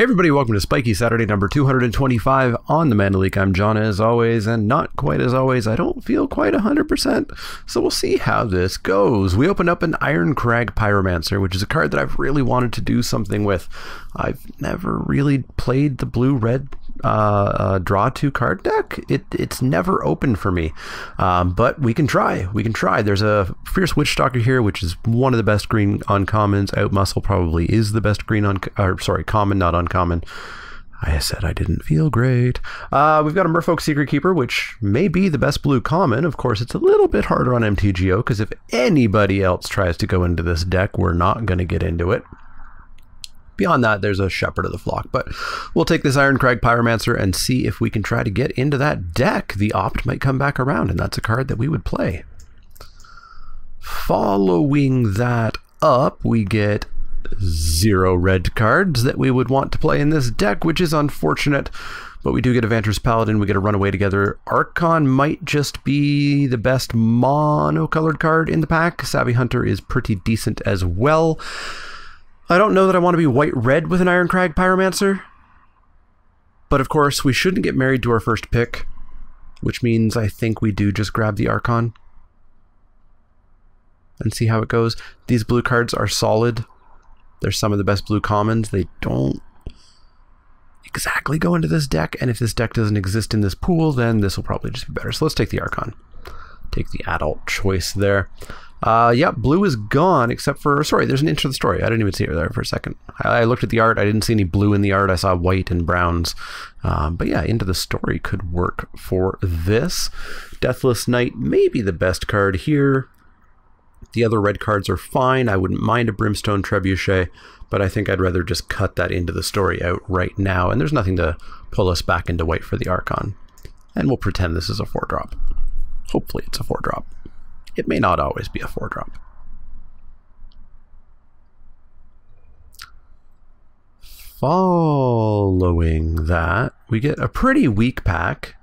Hey everybody, welcome to Spikey Saturday number 225 on the Leek. I'm John as always, and not quite as always, I don't feel quite 100%, so we'll see how this goes. We opened up an Iron Crag Pyromancer, which is a card that I've really wanted to do something with. I've never really played the blue-red draw 2 card deck. It's never opened for me, but we can try. There's a Fierce Witchstalker here, which is one of the best green uncommons. Outmuscle probably is the best green common, not uncommon. I said I didn't feel great. We've got a Merfolk Secret Keeper, which may be the best blue common. Of course, it's a little bit harder on MTGO, because if anybody else tries to go into this deck, we're not going to get into it. Beyond that, there's a Shepherd of the Flock, but we'll take this Iron Crag Pyromancer and see if we can try to get into that deck. The Opt might come back around, and that's a card that we would play. Following that up, we get 0 red cards that we would want to play in this deck, which is unfortunate, but we do get a Vantress Paladin, we get a Runaway Together. Archon might just be the best mono-colored card in the pack. Savvy Hunter is pretty decent as well. I don't know that I want to be white-red with an Iron Crag Pyromancer, but of course we shouldn't get married to our first pick, which means I think we do just grab the Archon and see how it goes. These blue cards are solid. They're some of the best blue commons. They don't exactly go into this deck, and if this deck doesn't exist in this pool, then this will probably just be better. So let's take the Archon. Take the adult choice there. Yeah, blue is gone, except for, sorry, there's an Into the Story. I didn't even see her there for a second. I looked at the art. I didn't see any blue in the art. I saw white and browns. But yeah, Into the Story could work for this. Deathless Knight may be the best card here. The other red cards are fine. I wouldn't mind a Brimstone Trebuchet, but I think I'd rather just cut that Into the Story out right now. And there's nothing to pull us back into white for the Archon. And we'll pretend this is a 4-drop. Hopefully it's a 4-drop. It may not always be a 4-drop. Following that, we get a pretty weak pack.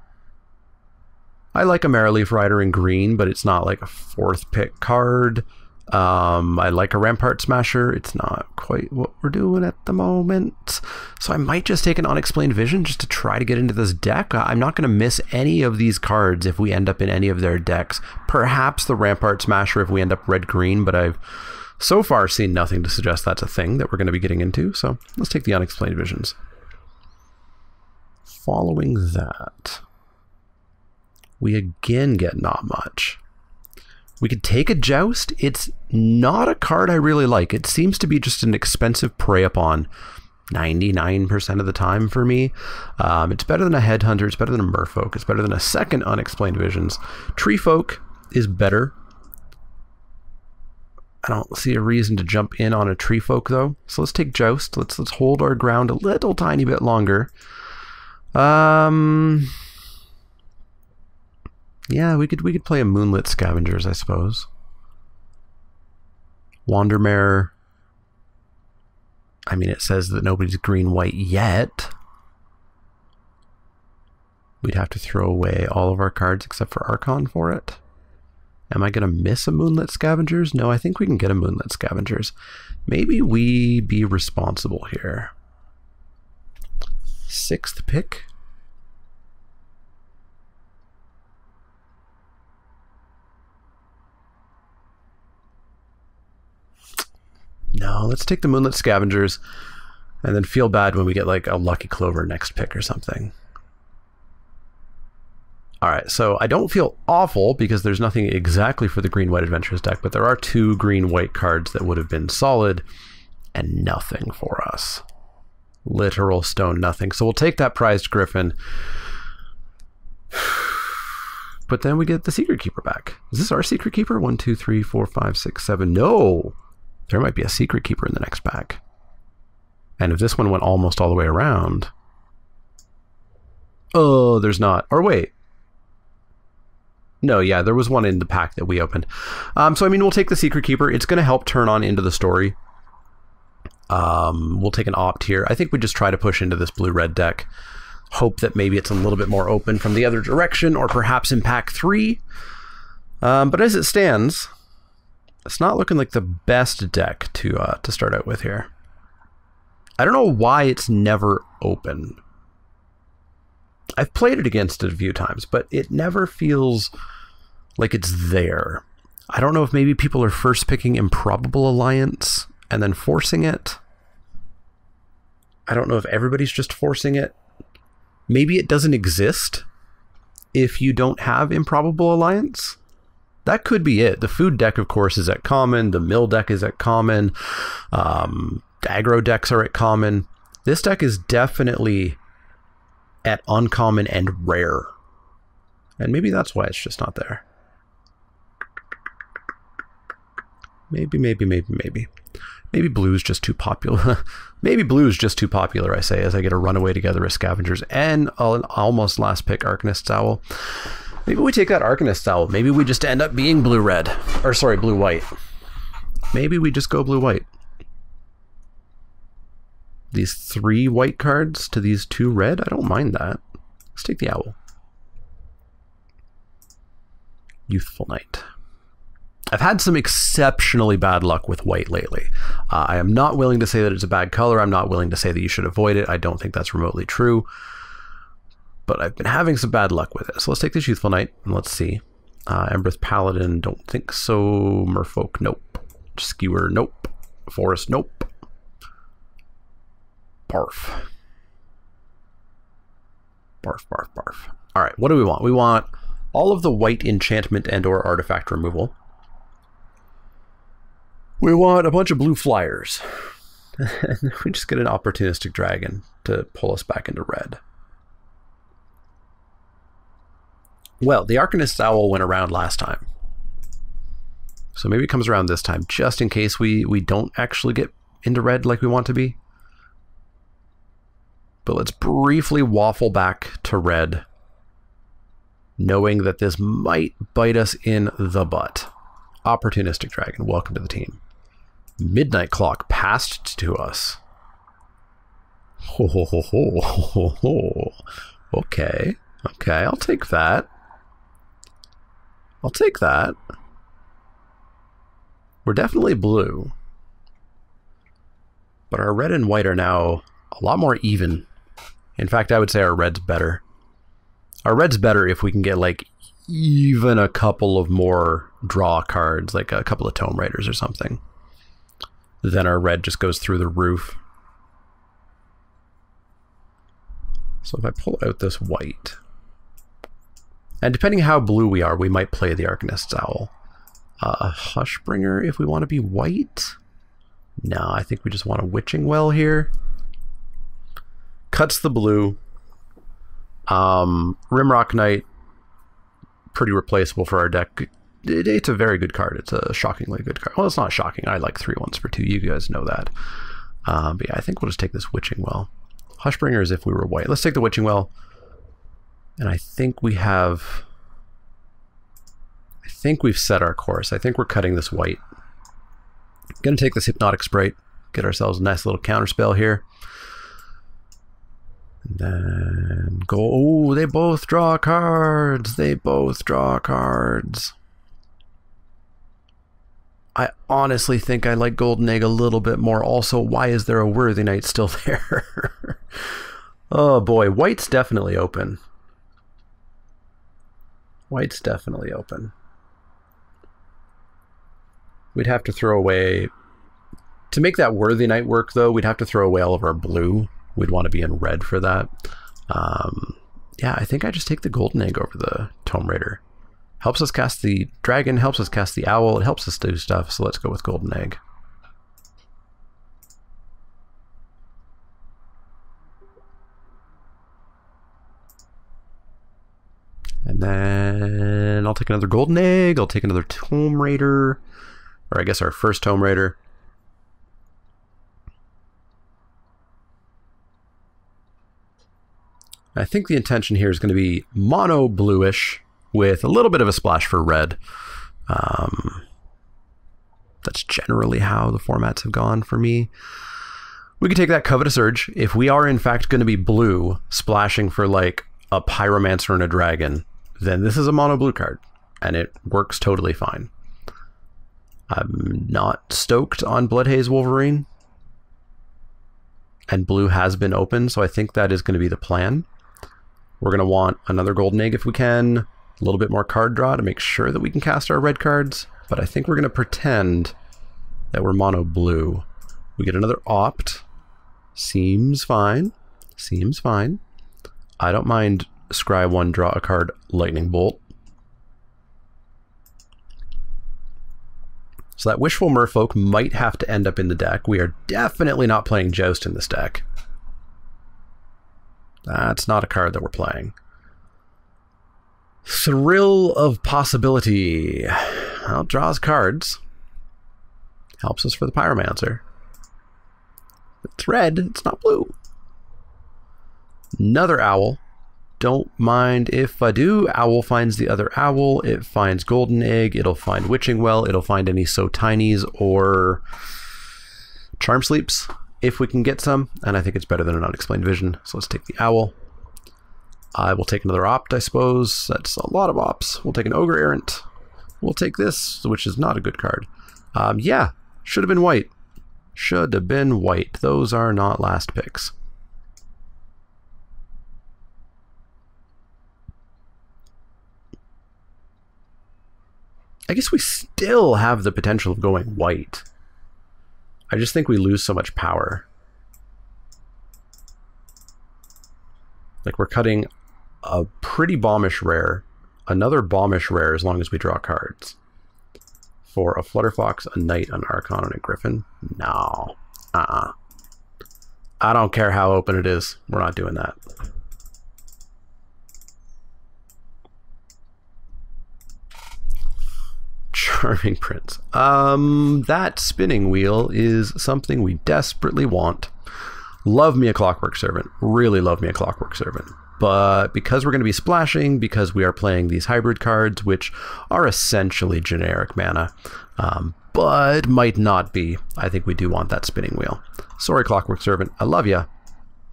I like a Marrowleaf Rider in green, but it's not like a 4th pick card. I like a Rampart Smasher. It's not quite what we're doing at the moment. So I might just take an Unexplained Vision just to try to get into this deck. I'm not going to miss any of these cards if we end up in any of their decks. Perhaps the Rampart Smasher if we end up red-green, but I've so far seen nothing to suggest that's a thing that we're going to be getting into. So let's take the Unexplained Visions. Following that, we again get not much. We could take a Joust. It's not a card I really like. It seems to be just an expensive prey upon 99% of the time for me. It's better than a Headhunter. It's better than a Merfolk. It's better than a second Unexplained Visions. Treefolk is better. I don't see a reason to jump in on a Treefolk though. So let's take Joust. Let's hold our ground a little tiny bit longer. Yeah, we could play a Moonlit Scavengers, I suppose. Wandermare. I mean, it says that nobody's green-white yet. We'd have to throw away all of our cards except for Archon for it. Am I going to miss a Moonlit Scavengers? No, I think we can get a Moonlit Scavengers. Maybe we be responsible here. 6th pick. No, let's take the Moonlit Scavengers and then feel bad when we get like a Lucky Clover next pick or something. Alright, so I don't feel awful because there's nothing exactly for the green-white Adventurers deck, but there are 2 green-white cards that would have been solid and nothing for us. Literal stone nothing. So we'll take that Prized Griffin. But then we get the Secret Keeper back. Is this our Secret Keeper? 1, 2, 3, 4, 5, 6, 7. No! There might be a Secret Keeper in the next pack. And if this one went almost all the way around... Oh, there's not. Or wait. No, yeah, there was one in the pack that we opened. So, I mean, we'll take the Secret Keeper. It's going to help turn on Into the Story. We'll take an Opt here. I think we just try to push into this blue-red deck. Hope that maybe it's a little bit more open from the other direction, or perhaps in pack 3. But as it stands... It's not looking like the best deck to start out with here. I don't know why it's never open. I've played it against it a few times, but it never feels like it's there. I don't know if maybe people are first picking Improbable Alliance and then forcing it. I don't know if everybody's just forcing it. Maybe it doesn't exist if you don't have Improbable Alliance. That could be it. The food deck, of course, is at common. The mill deck is at common. Aggro decks are at common. This deck is definitely at uncommon and rare. And maybe that's why it's just not there. Maybe. Maybe blue's just too popular. Maybe blue's just too popular, I say, as I get a runaway together of Scavengers and an almost last pick Arcanist's Owl. Maybe we take that Arcanist's Owl. Maybe we just end up being blue-red. Or sorry, blue-white. Maybe we just go blue-white. These 3 white cards to these 2 red? I don't mind that. Let's take the Owl. Youthful Knight. I've had some exceptionally bad luck with white lately. I am not willing to say that it's a bad color. I'm not willing to say that you should avoid it. I don't think that's remotely true. But I've been having some bad luck with it. So let's take this Youthful Knight and let's see. Embereth Paladin, don't think so. Merfolk, nope. Skewer, nope. Forest, nope. Barf. Barf. All right, what do we want? We want all of the white enchantment and or artifact removal. We want a bunch of blue flyers. And we just get an opportunistic dragon to pull us back into red. Well, the Arcanist's Owl went around last time. So maybe it comes around this time, just in case we don't actually get into red like we want to be. But let's briefly waffle back to red, knowing that this might bite us in the butt. Opportunistic Dragon, welcome to the team. Midnight Clock passed to us. Ho ho ho ho ho ho. Okay, I'll take that. I'll take that. We're definitely blue, but our red and white are now a lot more even. In fact, I would say our red's better. Our red's better if we can get like even a couple of more draw cards, like a couple of Tome Raiders or something. Then our red just goes through the roof. So if I pull out this white, and depending how blue we are, we might play the Arcanist's Owl. A Hushbringer if we want to be white. No, I think we just want a Witching Well here. Cuts the blue. Rimrock Knight, pretty replaceable for our deck. It's a very good card. It's a shockingly good card. Well, it's not shocking. I like 3/1s for 2. You guys know that. But yeah, I think we'll just take this Witching Well. Hushbringer as if we were white. Let's take the Witching Well. And I think we have... I think we've set our course. I think we're cutting this white. Gonna take this Hypnotic Sprite. Get ourselves a nice little counterspell here. And then go... Oh, they both draw cards. They both draw cards. I honestly think I like Golden Egg a little bit more. Also, why is there a Worthy Knight still there? Oh boy, white's definitely open. White's definitely open. We'd have to throw away... To make that Worthy Knight work, though, we'd have to throw away all of our blue. We'd want to be in red for that. Yeah, I think I just take the Golden Egg over the Tome Raider. Helps us cast the dragon, helps us cast the owl, it helps us do stuff, so let's go with Golden Egg. And then I'll take another Golden Egg, I'll take another Tome Raider, or I guess our first Tome Raider. I think the intention here is going to be mono bluish with a little bit of a splash for red. That's generally how the formats have gone for me. We could take that Covetous Urge. If we are in fact going to be blue, splashing for like a Pyromancer and a dragon, then this is a mono blue card, and it works totally fine. I'm not stoked on Bloodhaze Wolverine. and blue has been open, so I think that is going to be the plan. We're going to want another golden egg if we can, a little bit more card draw to make sure that we can cast our red cards, but I think we're going to pretend that we're mono blue. We get another opt. Seems fine. Seems fine. I don't mind scry 1, draw a card, lightning bolt. So that Wishful Merfolk might have to end up in the deck. We are definitely not playing Joust in this deck. That's not a card that we're playing. Thrill of Possibility. Well, draws cards. Helps us for the Pyromancer. It's red, it's not blue. Another owl. Don't mind if I do. Owl finds the other owl. It finds golden egg. It'll find witching well. It'll find any so tinies or charm sleeps if we can get some. And I think it's better than an unexplained vision. So let's take the owl. I will take another opt, I suppose. That's a lot of ops. We'll take an ogre errant. We'll take this, which is not a good card. Yeah, should have been white. Should have been white. Those are not last picks. I guess we still have the potential of going white. I just think we lose so much power. Like, we're cutting a pretty bombish rare, another bombish rare as long as we draw cards. For a Flutterfox, a Knight, an Archon, and a Griffin? No. I don't care how open it is. We're not doing that. Charming Prince. That spinning wheel is something we desperately want. Love me a Clockwork Servant. Really love me a Clockwork Servant. But because we're going to be splashing, because we are playing these hybrid cards, which are essentially generic mana, but might not be, I think we do want that spinning wheel. Sorry, Clockwork Servant. I love you,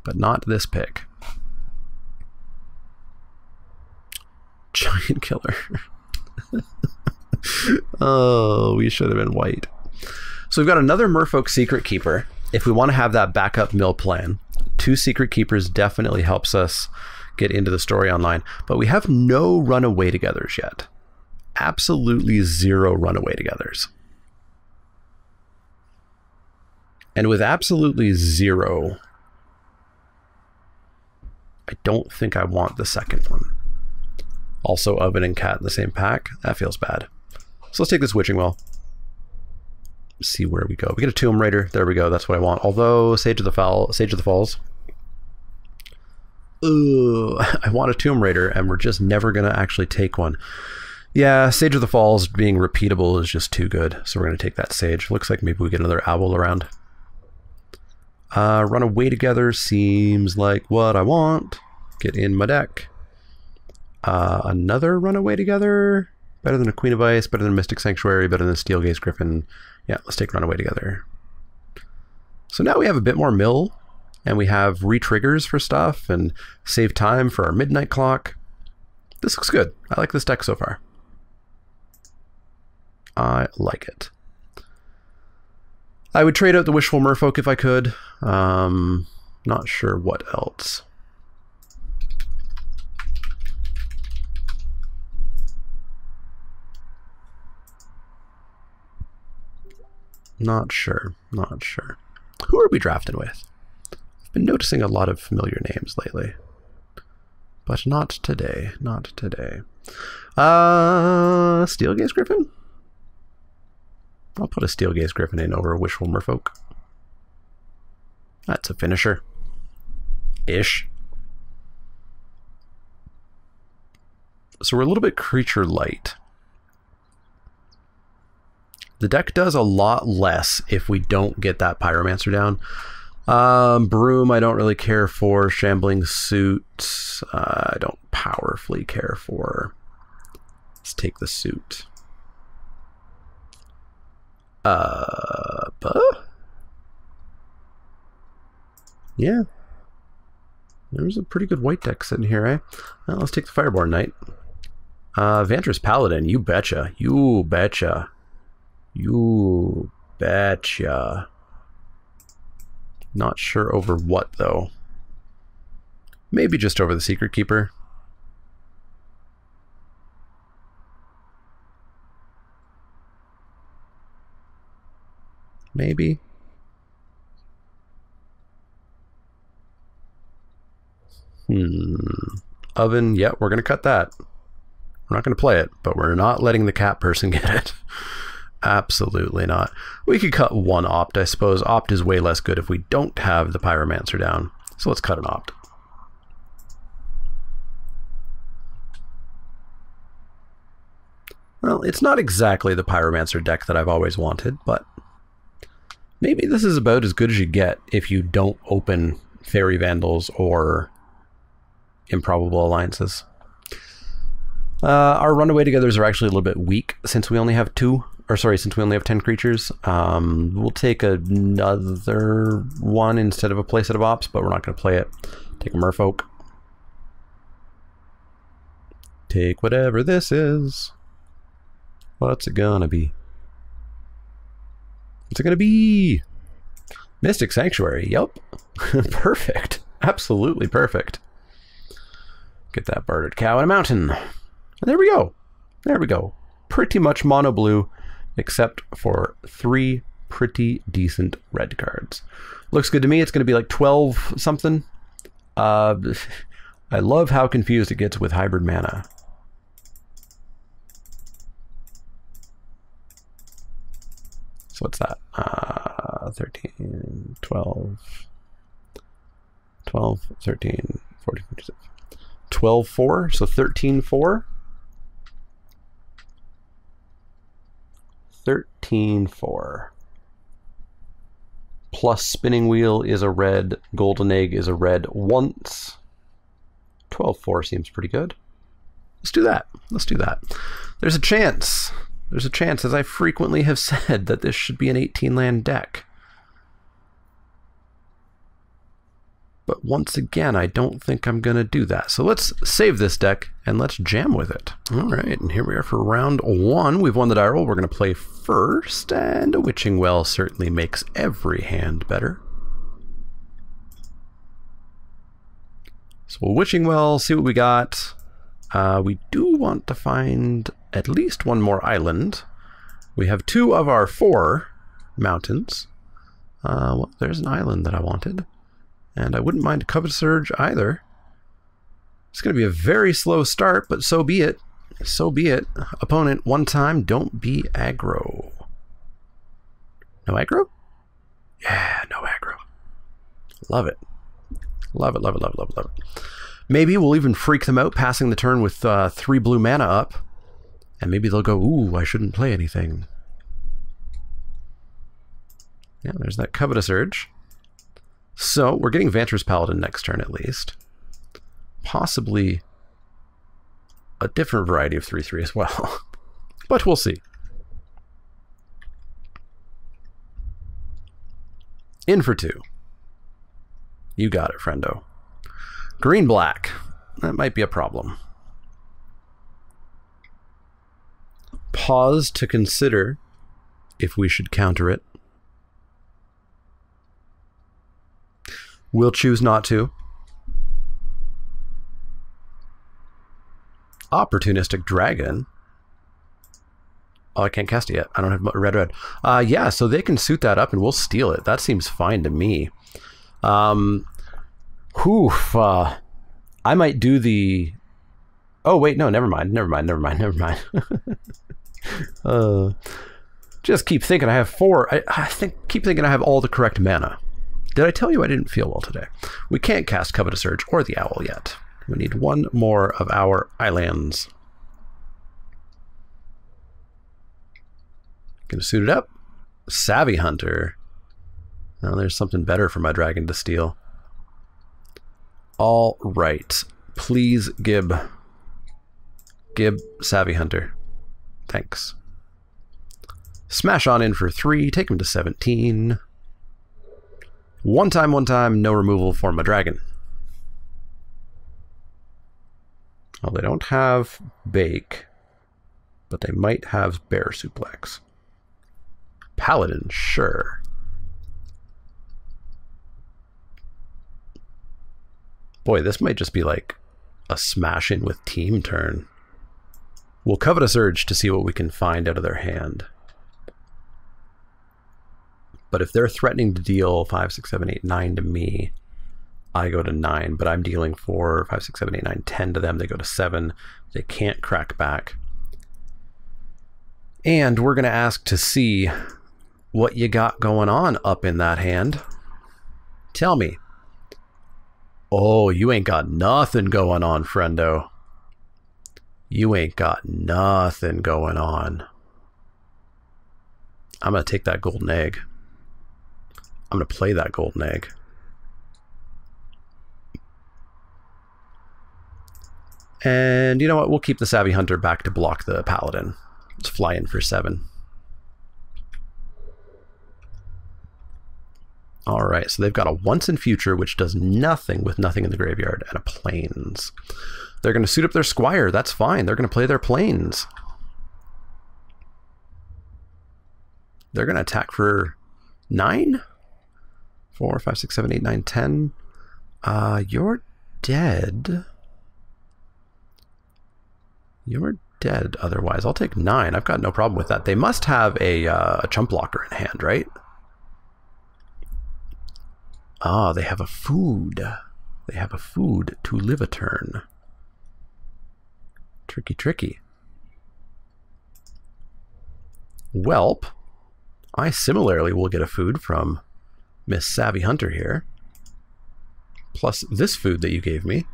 but not this pick. Giant Killer. Oh, we should have been white. So we've got another Merfolk Secret Keeper. If we want to have that backup mill plan, 2 Secret Keepers definitely helps us get into the story online. But we have no runaway togethers yet. Absolutely 0 runaway togethers. And with absolutely 0, I don't think I want the second one. Also, Oven and Cat in the same pack. That feels bad. So let's take this Witching Well. See where we go. We get a Tomb Raider. There we go. That's what I want. Although Sage of the Falls. Ugh, I want a Tomb Raider, and we're just never gonna actually take one. Yeah, Sage of the Falls being repeatable is just too good. So we're gonna take that Sage. Looks like maybe we get another Owl around. Run away together seems like what I want. Get in my deck. Another Runaway Together. Better than a Queen of Ice, better than Mystic Sanctuary, better than Steelgaze Griffin. Yeah, let's take Runaway Together. So now we have a bit more mill, and we have re-triggers for stuff, and save time for our Midnight Clock. This looks good. I like this deck so far. I like it. I would trade out the Wishful Merfolk if I could. Not sure what else. Not sure. Who are we drafting with? I've been noticing a lot of familiar names lately. But not today. Not today. Steelgaze Griffin? I'll put a Steelgaze Griffin in over a Wishful Merfolk. That's a finisher. Ish. So we're a little bit creature light. The deck does a lot less if we don't get that Pyromancer down. Broom I don't really care for. Shambling Suit I don't powerfully care for. Let's take the Suit. Yeah. There's a pretty good white deck sitting here, eh? Well, let's take the Fireborn Knight. Vantress Paladin, you betcha. You betcha. You betcha. Not sure over what, though. Maybe just over the Secret Keeper. Maybe. Oven, yeah, we're going to cut that. We're not going to play it, but we're not letting the cat person get it. Absolutely not. We could cut one Opt, I suppose. Opt is way less good if we don't have the Pyromancer down. So let's cut an Opt. Well, it's not exactly the Pyromancer deck that I've always wanted, but maybe this is about as good as you get if you don't open Fairy Vandals or Improbable Alliances. Our Runaway Togethers are actually a little bit weak since we only have 10 creatures. We'll take another one instead of a playset of Ops, but we're not going to play it. Take a Merfolk. Take whatever this is. What's it gonna be? What's it gonna be? Mystic Sanctuary. Yup. Perfect. Absolutely perfect. Get that Bartered Cow and a Mountain. And there we go. There we go. Pretty much mono blue, except for 3 pretty decent red cards. Looks good to me. It's going to be like 12 something. I love how confused it gets with hybrid mana. So what's that? 13, 12, 13, 14, 15. 12-4, so 13-4. 13-4. Plus Spinning Wheel is a red, Golden Egg is a red once. 12-4 seems pretty good. Let's do that. Let's do that. There's a chance. There's a chance, as I frequently have said, that this should be an 18-land deck. But once again, I don't think I'm going to do that. So let's save this deck and let's jam with it. All right, and here we are for round 1. We've won the die roll. We're going to play first, and a Witching Well certainly makes every hand better. So we'll Witching Well, see what we got. We do want to find at least one more island. We have 2 of our 4 mountains. Well, there's an island that I wanted. And I wouldn't mind Covetous Urge either. It's going to be a very slow start, but so be it. So be it. Opponent, one time, don't be aggro. No aggro? Yeah, no aggro. Love it. Love it, love it, love it, love it, love it. Maybe we'll even freak them out, passing the turn with 3 blue mana up. And maybe they'll go, ooh, I shouldn't play anything. Yeah, there's that Covetous Urge. So, we're getting Vantress Paladin next turn at least. Possibly a different variety of 3/3 as well. But we'll see. In for 2. You got it, friendo. Green-black. That might be a problem. Pause to consider if we should counter it. We'll choose not to. Opportunistic Dragon. Oh, I can't cast it yet. I don't have red. Yeah, so they can suit that up and we'll steal it. That seems fine to me. I might do the... Oh, wait, no, never mind. Just keep thinking I have 4. Keep thinking I have all the correct mana. Did I tell you I didn't feel well today? We can't cast Covetous Urge or the Owl yet. We need one more of our islands. Gonna suit it up. Savvy Hunter. Now there's something better for my dragon to steal. All right. Please, Gib. Gib, Savvy Hunter. Thanks. Smash on in for 3. Take him to 17. One time, no removal for my dragon. Well, they don't have Bake, but they might have Bear Suplex. Paladin, sure. Boy, this might just be like a smash in with team turn. We'll Covetous Urge to see what we can find out of their hand. But if they're threatening to deal 5, 6, 7, 8, 9 to me, I go to 9, but I'm dealing 4, 5, 6, 7, 8, 9, 10 to them. They go to 7. They can't crack back. And we're going to ask to see what you got going on up in that hand. Tell me. Oh, you ain't got nothing going on, friendo. You ain't got nothing going on. I'm going to take that golden egg. I'm going to play that golden egg. And you know what? We'll keep the Savvy Hunter back to block the Paladin. Let's fly in for 7. Alright, so they've got a Once in Future, which does nothing with nothing in the graveyard, and a Plains. They're going to suit up their Squire. That's fine. They're going to play their Plains. They're going to attack for 9? 4, 5, 6, 7, 8, 9, 10. You're dead. You're dead otherwise. I'll take 9. I've got no problem with that. They must have a chump blocker in hand, right? Ah, they have a food. They have a food to live a turn. Tricky, tricky. Welp, I similarly will get a food from Miss Savvy Hunter here. Plus this food that you gave me.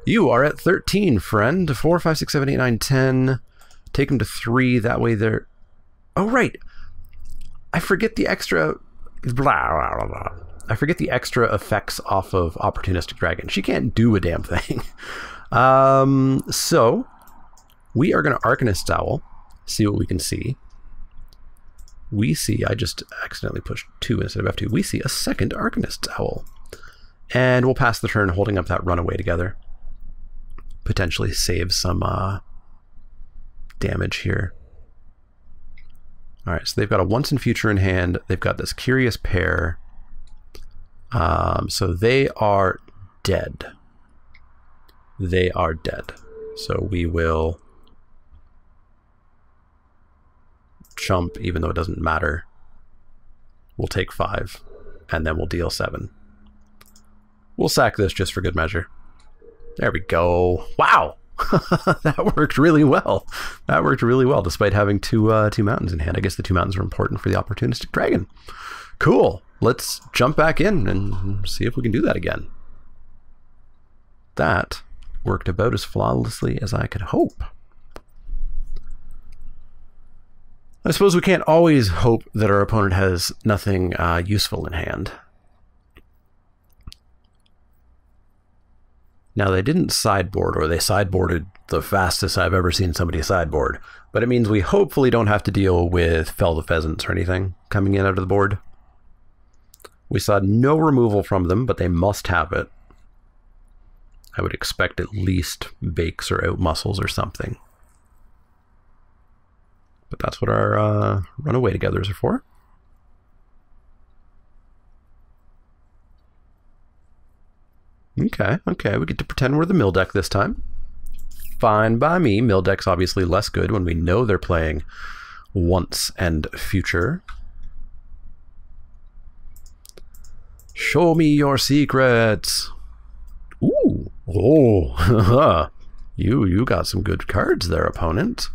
You are at 13, friend. 4, 5, 6, 7, 8, 9, 10. Take them to 3. That way they're... Oh, right. I forget the extra... Blah, blah, blah. I forget the extra effects off of Opportunistic Dragon. She can't do a damn thing. So, we are going to Arcanist's Owl. See what we can see. We see... I just accidentally pushed 2 instead of F2. We see a second Arcanist's Owl. And we'll pass the turn holding up that Runaway together. Potentially save some damage here. Alright, so they've got a Once in Future in hand. They've got this Curious Pair. So they are dead. They are dead. So we will chump, even though it doesn't matter. We'll take 5, and then we'll deal 7. We'll sack this just for good measure. There we go. Wow! That worked really well. That worked really well, despite having two mountains in hand. I guess the 2 mountains were important for the Opportunistic Dragon. Cool. Let's jump back in and see if we can do that again. That worked about as flawlessly as I could hope. I suppose we can't always hope that our opponent has nothing useful in hand. Now, they didn't sideboard, or they sideboarded the fastest I've ever seen somebody sideboard, but it means we hopefully don't have to deal with Fell the Pheasants or anything coming in out of the board. We saw no removal from them, but they must have it. I would expect at least Bakes or Out Muscles or something. But that's what our Runaway Togethers are for. Okay, we get to pretend we're the mill deck this time. Fine by me. Mill deck's obviously less good when we know they're playing Once and Future. Show me your secrets. Ooh. Oh. You got some good cards there, opponent.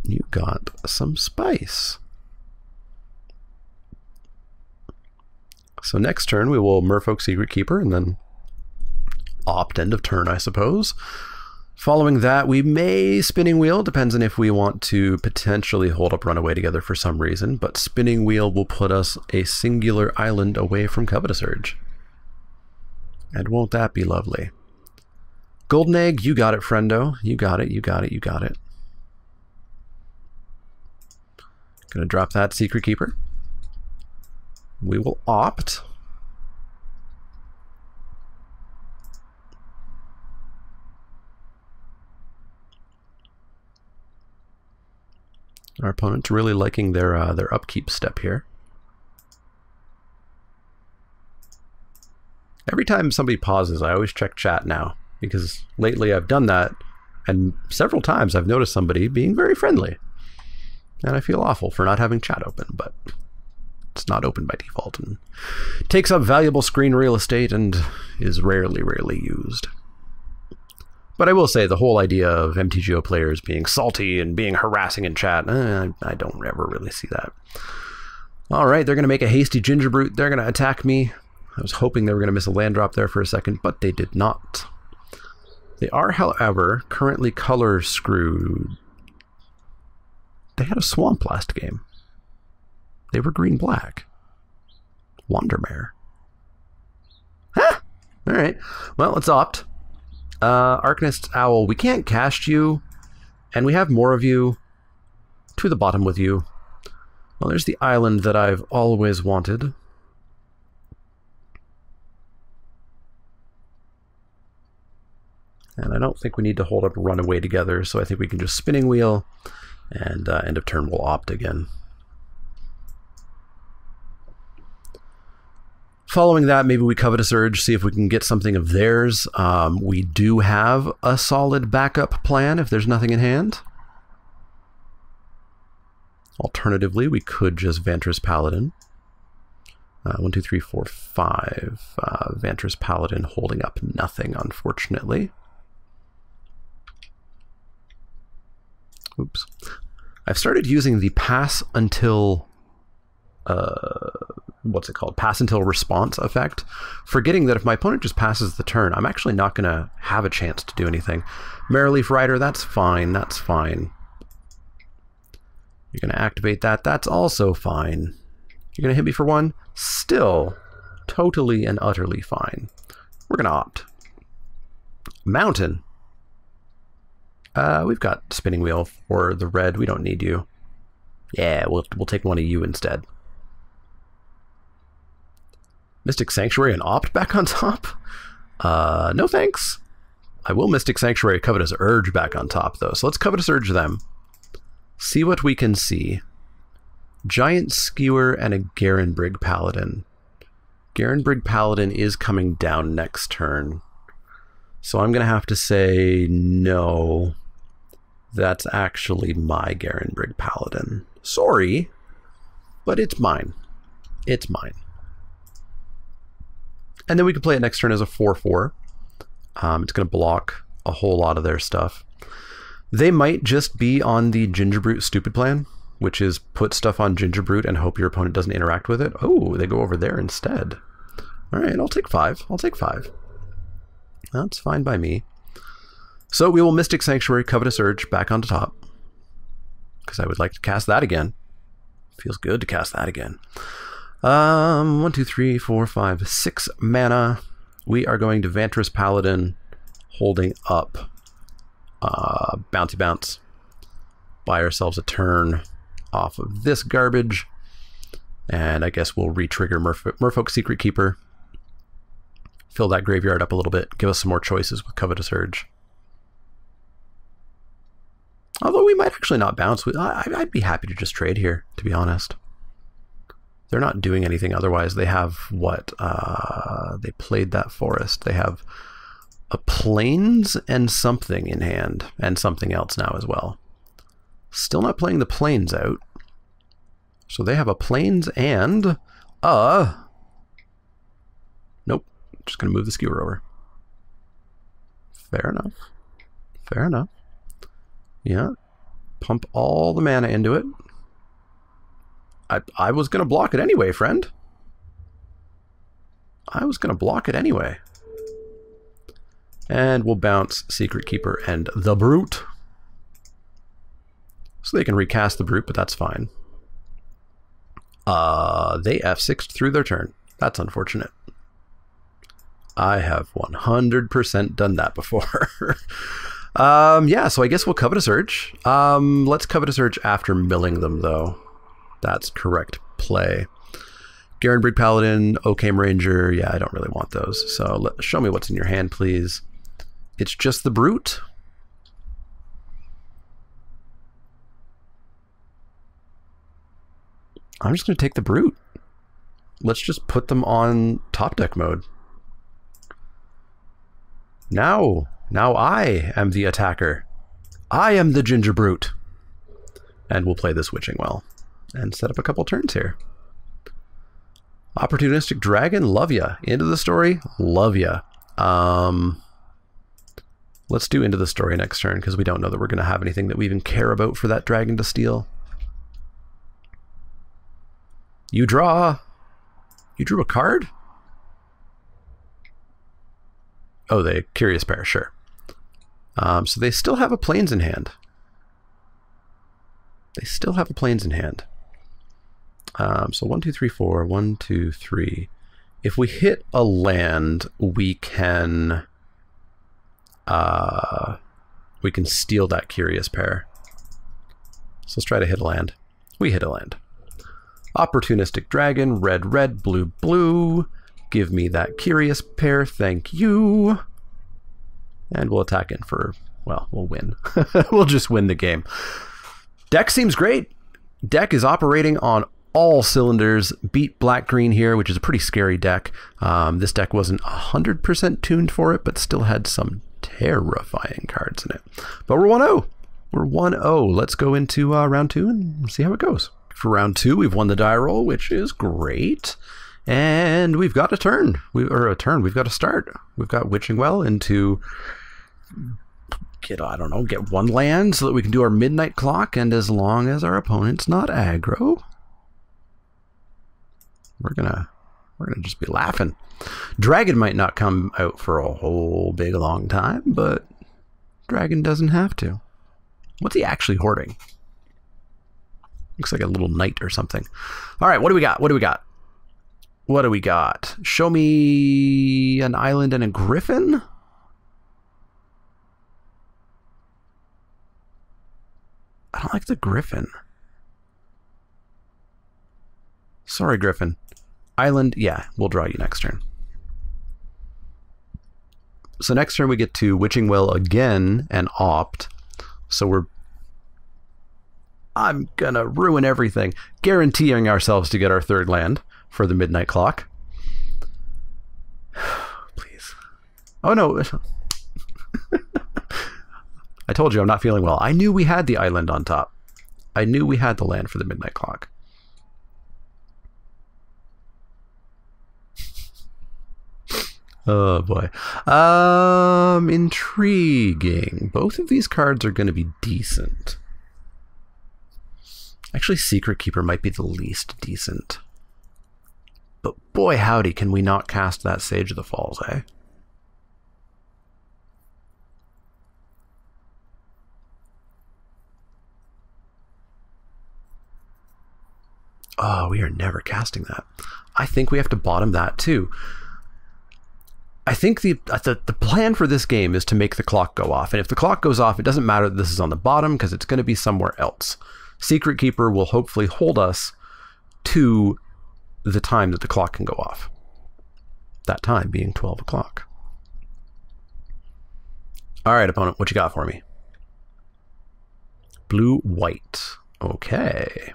You got some spice. So next turn we will Merfolk Secret Keeper and then opt end of turn, I suppose. Following that, we may Spinning Wheel, depends on if we want to potentially hold up Runaway Together for some reason, but Spinning Wheel will put us a singular island away from Covetous Urge. And won't that be lovely? Golden Egg, you got it, friendo. You got it, you got it, you got it. Gonna drop that Secret Keeper. We will opt. Our opponent's really liking their upkeep step here. every time somebody pauses, I always check chat now, because lately I've done that, and several times I've noticed somebody being very friendly. And I feel awful for not having chat open, but it's not open by default and takes up valuable screen real estate and is rarely used. But I will say the whole idea of MTGO players being salty and being harassing in chat, I don't ever really see that. All right, they're going to make a hasty Ginger Brute. They're going to attack me. I was hoping they were going to miss a land drop there for a second, but they did not. They are, however, currently color screwed. They had a swamp last game. They were green-black. Wandermare. Huh! Alright. Well, let's opt. Arcanist Owl, we can't cast you, and we have more of you. To the bottom with you. Well, there's the island that I've always wanted. And I don't think we need to hold up and run away together, so I think we can just spinning wheel, and end of turn we'll opt again. Following that, maybe we Covetous Urge, see if we can get something of theirs. We do have a solid backup plan if there's nothing in hand. Alternatively, we could just Vantress Paladin. 1, 2, 3, 4, 5. Vantress Paladin holding up nothing, unfortunately. Oops. I've started using the pass until... what's it called? Pass until response effect, forgetting that if my opponent just passes the turn, I'm actually not going to have a chance to do anything. Marrowleaf Rider, that's fine, that's fine. You're going to activate that, that's also fine. You're going to hit me for 1, still totally and utterly fine. We're going to opt. Mountain. We've got Spinning Wheel for the red, we don't need you. Yeah, we'll take one of you instead. Mystic Sanctuary and opt back on top? No thanks. I will Mystic Sanctuary Covetous Urge back on top, though. So let's Covetous Urge them. See what we can see. Giant Skewer and a Garenbrig Paladin. Garenbrig Paladin is coming down next turn. So I'm going to have to say no. That's actually my Garenbrig Paladin. Sorry, but it's mine. It's mine. And then we can play it next turn as a 4/4. It's going to block a whole lot of their stuff. They might just be on the Ginger Brute stupid plan, which is put stuff on Ginger Brute and hope your opponent doesn't interact with it. Oh, they go over there instead. All right, I'll take 5. I'll take 5. That's fine by me. So we will Mystic Sanctuary, Covetous Urge back onto top, because I would like to cast that again. Feels good to cast that again. 1, 2, 3, 4, 5, 6 mana. We are going to Vantress Paladin, holding up Bounty Bounce. Buy ourselves a turn off of this garbage. And I guess we'll re-trigger Merfolk Secret Keeper. Fill that graveyard up a little bit. Give us some more choices with Covetous Urge. Although we might actually not bounce. I'd be happy to just trade here, to be honest. They're not doing anything otherwise. They have what? They played that forest. They have a plains and something in hand, and something else now as well. Still not playing the plains out. So they have a plains and nope. Just gonna move the skewer over. Fair enough. Fair enough. Yeah. Pump all the mana into it. I was going to block it anyway, friend. I was going to block it anyway. And we'll bounce Secret Keeper and the Brute. So they can recast the Brute, but that's fine. They F6'd through their turn. That's unfortunate. I have 100% done that before. Yeah, so I guess we'll Covetous Urge. Let's Covetous Urge after milling them, though. That's correct play. Garenbrig Paladin, Oakham Ranger. Yeah, I don't really want those. So show me what's in your hand, please. It's just the Brute. I'm just going to take the Brute. Let's just put them on top deck mode. Now I am the attacker. I am the Ginger Brute. And we'll play this Witching Well and set up a couple turns here. Opportunistic Dragon, love ya. Into the Story, love ya. Let's do Into the Story next turn because we don't know that we're going to have anything that we even care about for that dragon to steal. You draw. You drew a card? Oh, the Curious Pair, sure. So they still have a Plains in hand. They still have a Plains in hand. So 1, 2, 3, 4. 1, 2, 3. If we hit a land, we can steal that Curious Pair. So let's try to hit a land. We hit a land. Opportunistic Dragon, red, red, blue, blue. Give me that Curious Pair, thank you. And we'll attack in for, well, we'll win. We'll just win the game. Deck seems great. Deck is operating on all cylinders. Beat black-green here, which is a pretty scary deck. This deck wasn't 100% tuned for it, but still had some terrifying cards in it. But we're 1-0. We're 1-0. Let's go into round 2 and see how it goes. For round 2, we've won the die roll, which is great. And we've got a turn. We've got to start. We've got Witching Well into get 1 land so that we can do our midnight clock, and as long as our opponent's not aggro, we're gonna just be laughing. Dragon might not come out for a whole big long time, but Dragon doesn't have to. What's he actually hoarding? Looks like a little knight or something. All right, what do we got? What do we got? What do we got? Show me an island and a griffin? I don't like the griffin. Sorry, griffin. Island, yeah, we'll draw you next turn. So next turn we get to Witching Well again and opt. So I'm gonna ruin everything, guaranteeing ourselves to get our 3rd land for the midnight clock. Please. Oh no. I told you I'm not feeling well. I knew we had the island on top. I knew we had the land for the midnight clock. Oh boy. Intriguing. Both of these cards are going to be decent. Actually, Secret Keeper might be the least decent. But boy howdy, can we not cast that Sage of the Falls, eh? Oh, we are never casting that. I think we have to bottom that too. I think the plan for this game is to make the clock go off. And if the clock goes off, it doesn't matter that this is on the bottom because it's going to be somewhere else. Secret Keeper will hopefully hold us to the time that the clock can go off. That time being 12 o'clock. All right, opponent, what you got for me? Blue, white. Okay.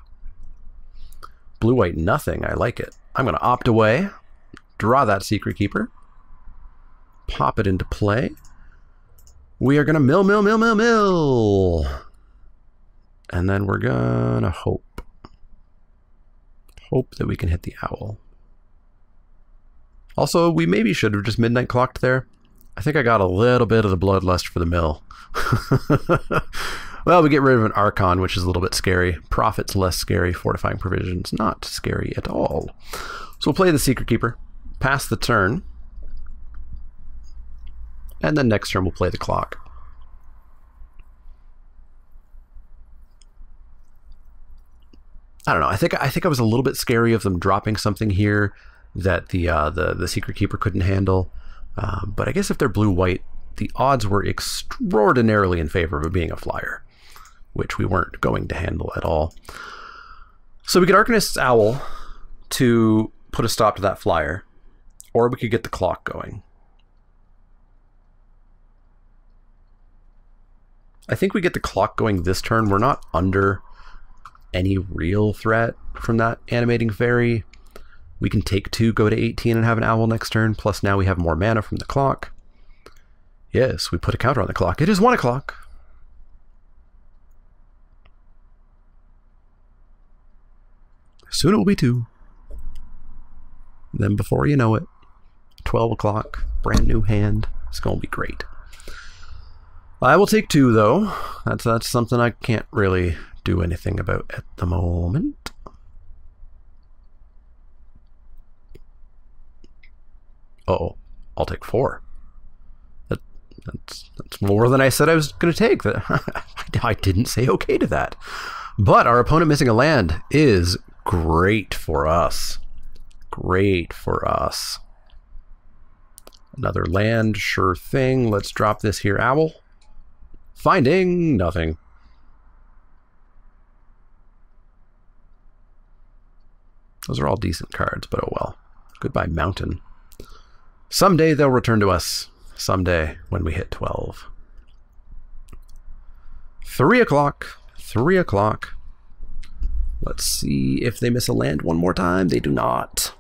Blue, white, nothing. I like it. I'm going to opt away, draw that Secret Keeper, pop it into play. We are going to mill. And then we're going to hope that we can hit the owl. Also, we maybe should have just midnight clocked there. I think I got a little bit of the bloodlust for the mill. Well, we get rid of an Archon, which is a little bit scary. Prophet's less scary. Fortifying Provision's not scary at all. So we'll play the Secret Keeper, pass the turn, and then next turn we'll play the clock. I don't know. I think I was a little bit scary of them dropping something here that the Secret Keeper couldn't handle. But I guess if they're blue-white, the odds were extraordinarily in favor of it being a flyer, which we weren't going to handle at all. So we could Arcanist's Owl to put a stop to that flyer, or we could get the clock going. I think we get the clock going this turn. We're not under any real threat from that Animating Fairy. We can take 2, go to 18, and have an Owl next turn. Plus now we have more mana from the clock. Yes, we put a counter on the clock. It is 1 o'clock. Soon it will be 2. Then before you know it, 12 o'clock, brand new hand. It's going to be great. I will take 2, though. That's something I can't really do anything about at the moment. Uh-oh. I'll take 4. That's more than I said I was going to take. I didn't say okay to that. But our opponent missing a land is great for us. Great for us. Another land, sure thing. Let's drop this here, owl. Finding nothing. Those are all decent cards, but oh well. Goodbye, mountain. Someday they'll return to us. Someday when we hit 12. 3 o'clock. 3 o'clock. Let's see if they miss a land one more time. They do not.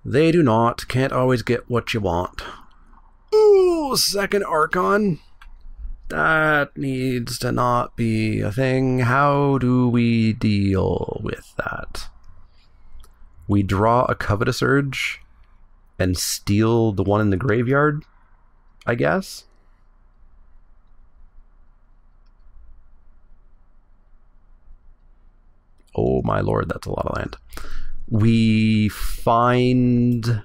They do not. Can't always get what you want. Ooh, second Archon. That needs to not be a thing. How do we deal with that? We draw a Covetous Urge and steal the one in the graveyard, I guess. Oh my lord, that's a lot of land. We find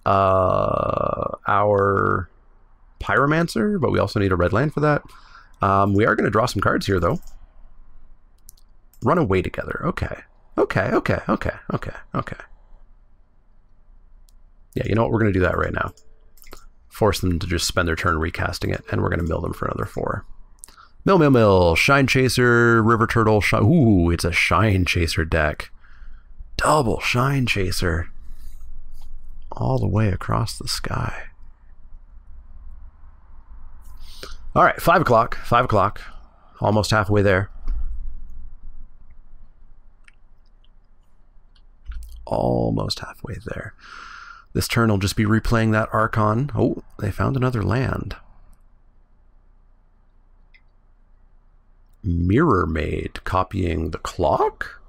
our Pyromancer, but we also need a red land for that. We are going to draw some cards here, though. Run away together. Okay. Okay. Yeah, you know what? We're going to do that right now. Force them to just spend their turn recasting it, and we're going to mill them for another 4. Mill. Shine Chaser, River Turtle. Ooh, it's a Shine Chaser deck. Double Shine Chaser. All the way across the sky. All right, 5 o'clock. 5 o'clock. Almost halfway there. Almost halfway there. This turn will just be replaying that Archon. Oh, they found another land. Mirror Maid copying the clock?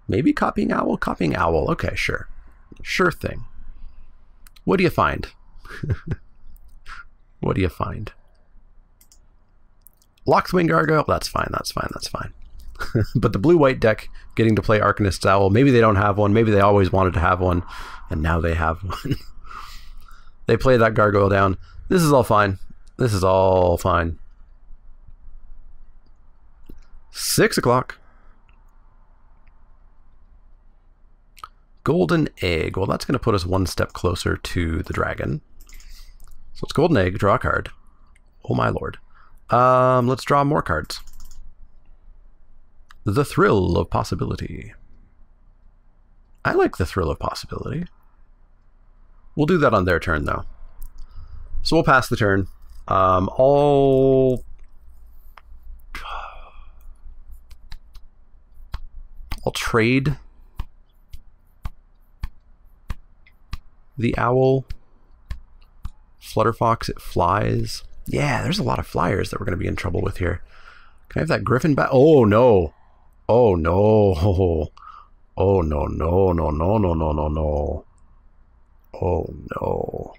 Maybe copying owl? Copying owl. Okay, sure. Sure thing. What do you find? What do you find? Lockthwing Gargoyle? That's fine, that's fine, that's fine. But the blue-white deck getting to play Arcanist's Owl, maybe they don't have one, maybe they always wanted to have one, and now they have one. They play that Gargoyle down. This is all fine. This is all fine. 6 o'clock. Golden Egg. Well, that's going to put us one step closer to the dragon. So it's Golden Egg, draw a card. Oh my lord. Let's draw more cards. The Thrill of Possibility. I like the Thrill of Possibility. We'll do that on their turn, though. So we'll pass the turn. I'll trade the owl. Flutterfox, it flies. Yeah, there's a lot of flyers that we're going to be in trouble with here. Can I have that griffin back? Oh, no. Oh, no. Oh, no, no, no, no, no, no, no, no. Oh, no.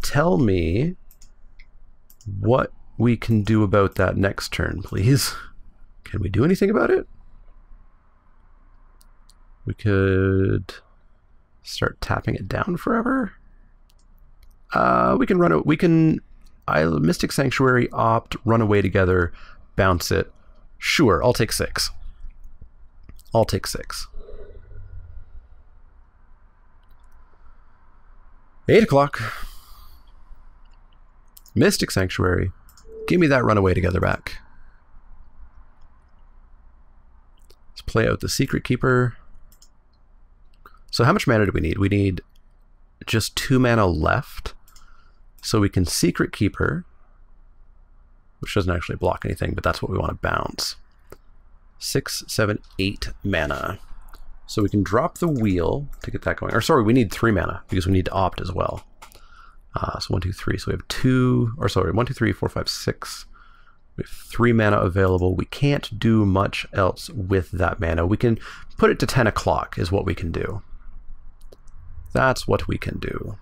Tell me what we can do about that next turn, please. Can we do anything about it? We could start tapping it down forever. We can run it. We can Mystic Sanctuary, opt, run away together, bounce it. Sure, I'll take 6. I'll take 6. 8 o'clock. Mystic Sanctuary. Give me that runaway together back. Let's play out the Secret Keeper. So how much mana do we need? We need just 2 mana left. So we can Secret Keeper, which doesn't actually block anything, but that's what we want to bounce. 6, 7, 8 mana. So we can drop the wheel to get that going. Or sorry, we need 3 mana because we need to opt as well. So 1, 2, 3. So we have 2, or sorry, 1, 2, 3, 4, 5, 6. We have 3 mana available. We can't do much else with that mana. We can put it to 10 o'clock is what we can do. That's what we can do.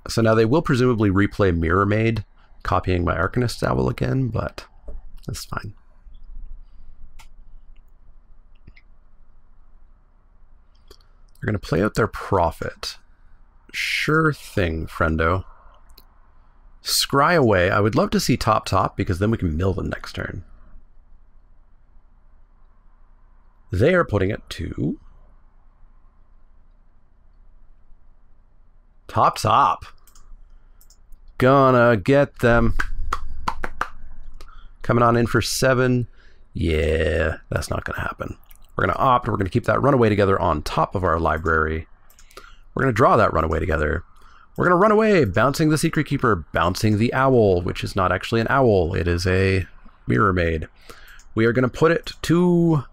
So now they will presumably replay Mirror Maid, copying my Arcanist's Owl again, but that's fine. They're going to play out their Prophet. Sure thing, friendo. Scry away. I would love to see top, because then we can mill them next turn. They are putting it to top. Gonna get them. Coming on in for 7. Yeah, that's not gonna happen. We're gonna opt. We're gonna keep that Runaway Together on top of our library. We're gonna draw that Runaway Together. We're gonna run away, bouncing the Secret Keeper, bouncing the Owl, which is not actually an owl. It is a Mirror Maid. We are gonna put it to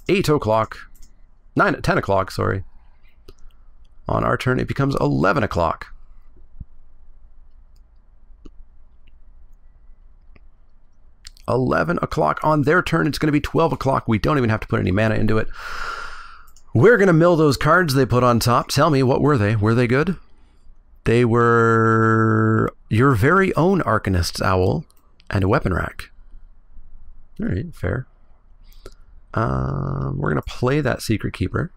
8 o'clock. 10 o'clock, sorry. On our turn, it becomes 11 o'clock. On their turn, it's going to be 12 o'clock. We don't even have to put any mana into it. We're going to mill those cards they put on top. Tell me, what were they? Were they good? They were your very own Arcanist's Owl and a Weapon Rack. All right, fair. We're going to play that Secret Keeper.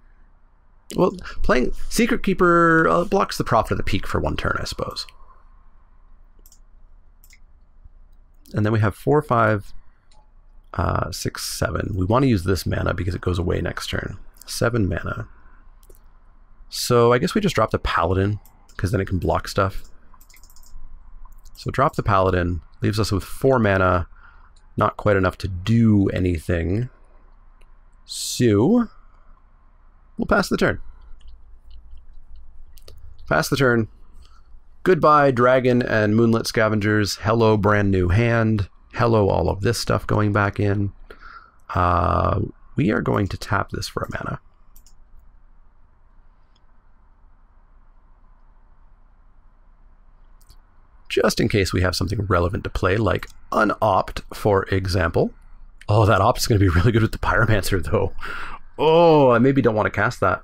Well, playing Secret Keeper blocks the Prophet of the Peak for 1 turn, I suppose. And then we have 4, 5, 6, 7. We want to use this mana because it goes away next turn. 7 mana. So I guess we just drop the Paladin because then it can block stuff. So drop the Paladin. Leaves us with 4 mana. Not quite enough to do anything. So we'll pass the turn. Pass the turn. Goodbye, Dragon and Moonlit Scavengers. Hello, brand new hand. Hello, all of this stuff going back in. We are going to tap this for a mana. Just in case we have something relevant to play, like an opt, for example. Oh, that opt is going to be really good with the Pyromancer, though. Oh, I maybe don't want to cast that.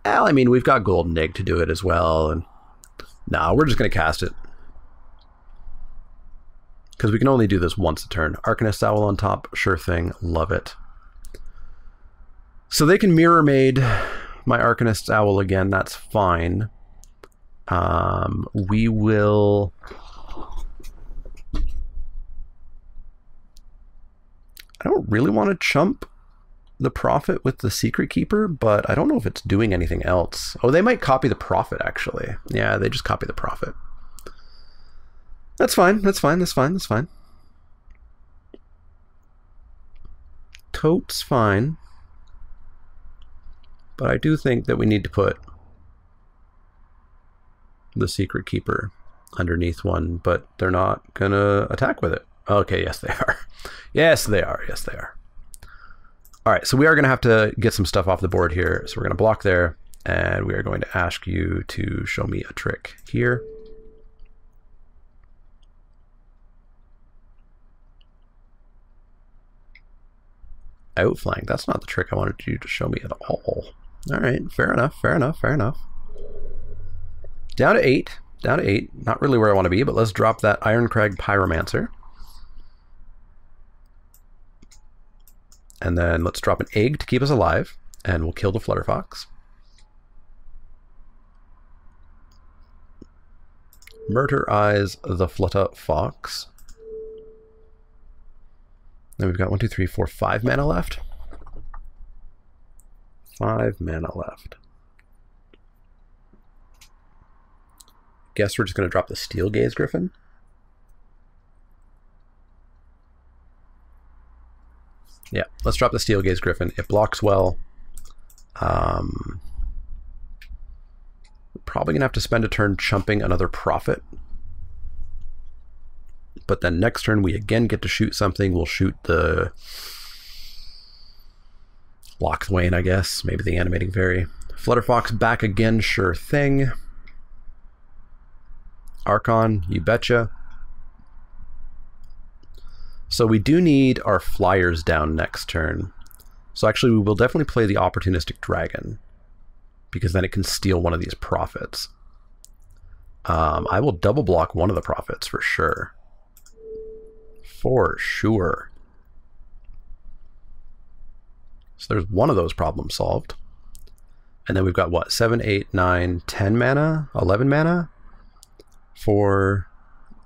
Well, I mean, we've got Golden Egg to do it as well, and no, we're just going to cast it. Because we can only do this once a turn. Arcanist's Owl on top, sure thing, love it. So they can Mirror Maid my Arcanist's Owl again, that's fine. We will... I don't really want to chump the Prophet with the Secret Keeper, but I don't know if it's doing anything else. Oh, they might copy the Prophet, actually. Yeah, they just copy the Prophet. That's fine, that's fine, that's fine, that's fine. Totes fine. But I do think that we need to put the Secret Keeper underneath one, but they're not gonna attack with it. Okay, yes they are. Yes they are, yes they are. Alright, so we are gonna have to get some stuff off the board here. So we're gonna block there, and we are going to ask you to show me a trick here. Outflank, that's not the trick I wanted you to show me at all. Alright, fair enough, fair enough, fair enough. Down to 8. Down to 8. Not really where I want to be, but let's drop that Ironcrag Pyromancer. And then let's drop an egg to keep us alive, and we'll kill the Flutterfox. Murder-Eyes the Flutterfox. Then we've got 1, 2, 3, 4, 5 mana left. 5 mana left. Guess we're just going to drop the Steel Gaze Griffin. Yeah, let's drop the Steel Gaze Griffin. It blocks well. We're probably going to have to spend a turn chumping another Prophet. But then next turn we again get to shoot something. We'll shoot the Lochthwain, I guess. Maybe the Animating Fairy. Flutterfox back again, sure thing. Archon, you betcha. So we do need our flyers down next turn. So actually we will definitely play the Opportunistic Dragon, because then it can steal one of these Prophets. I will double block one of the Prophets for sure. For sure. So there's one of those problems solved. And then we've got what? 7, 8, 9, 10 mana? 11 mana? For...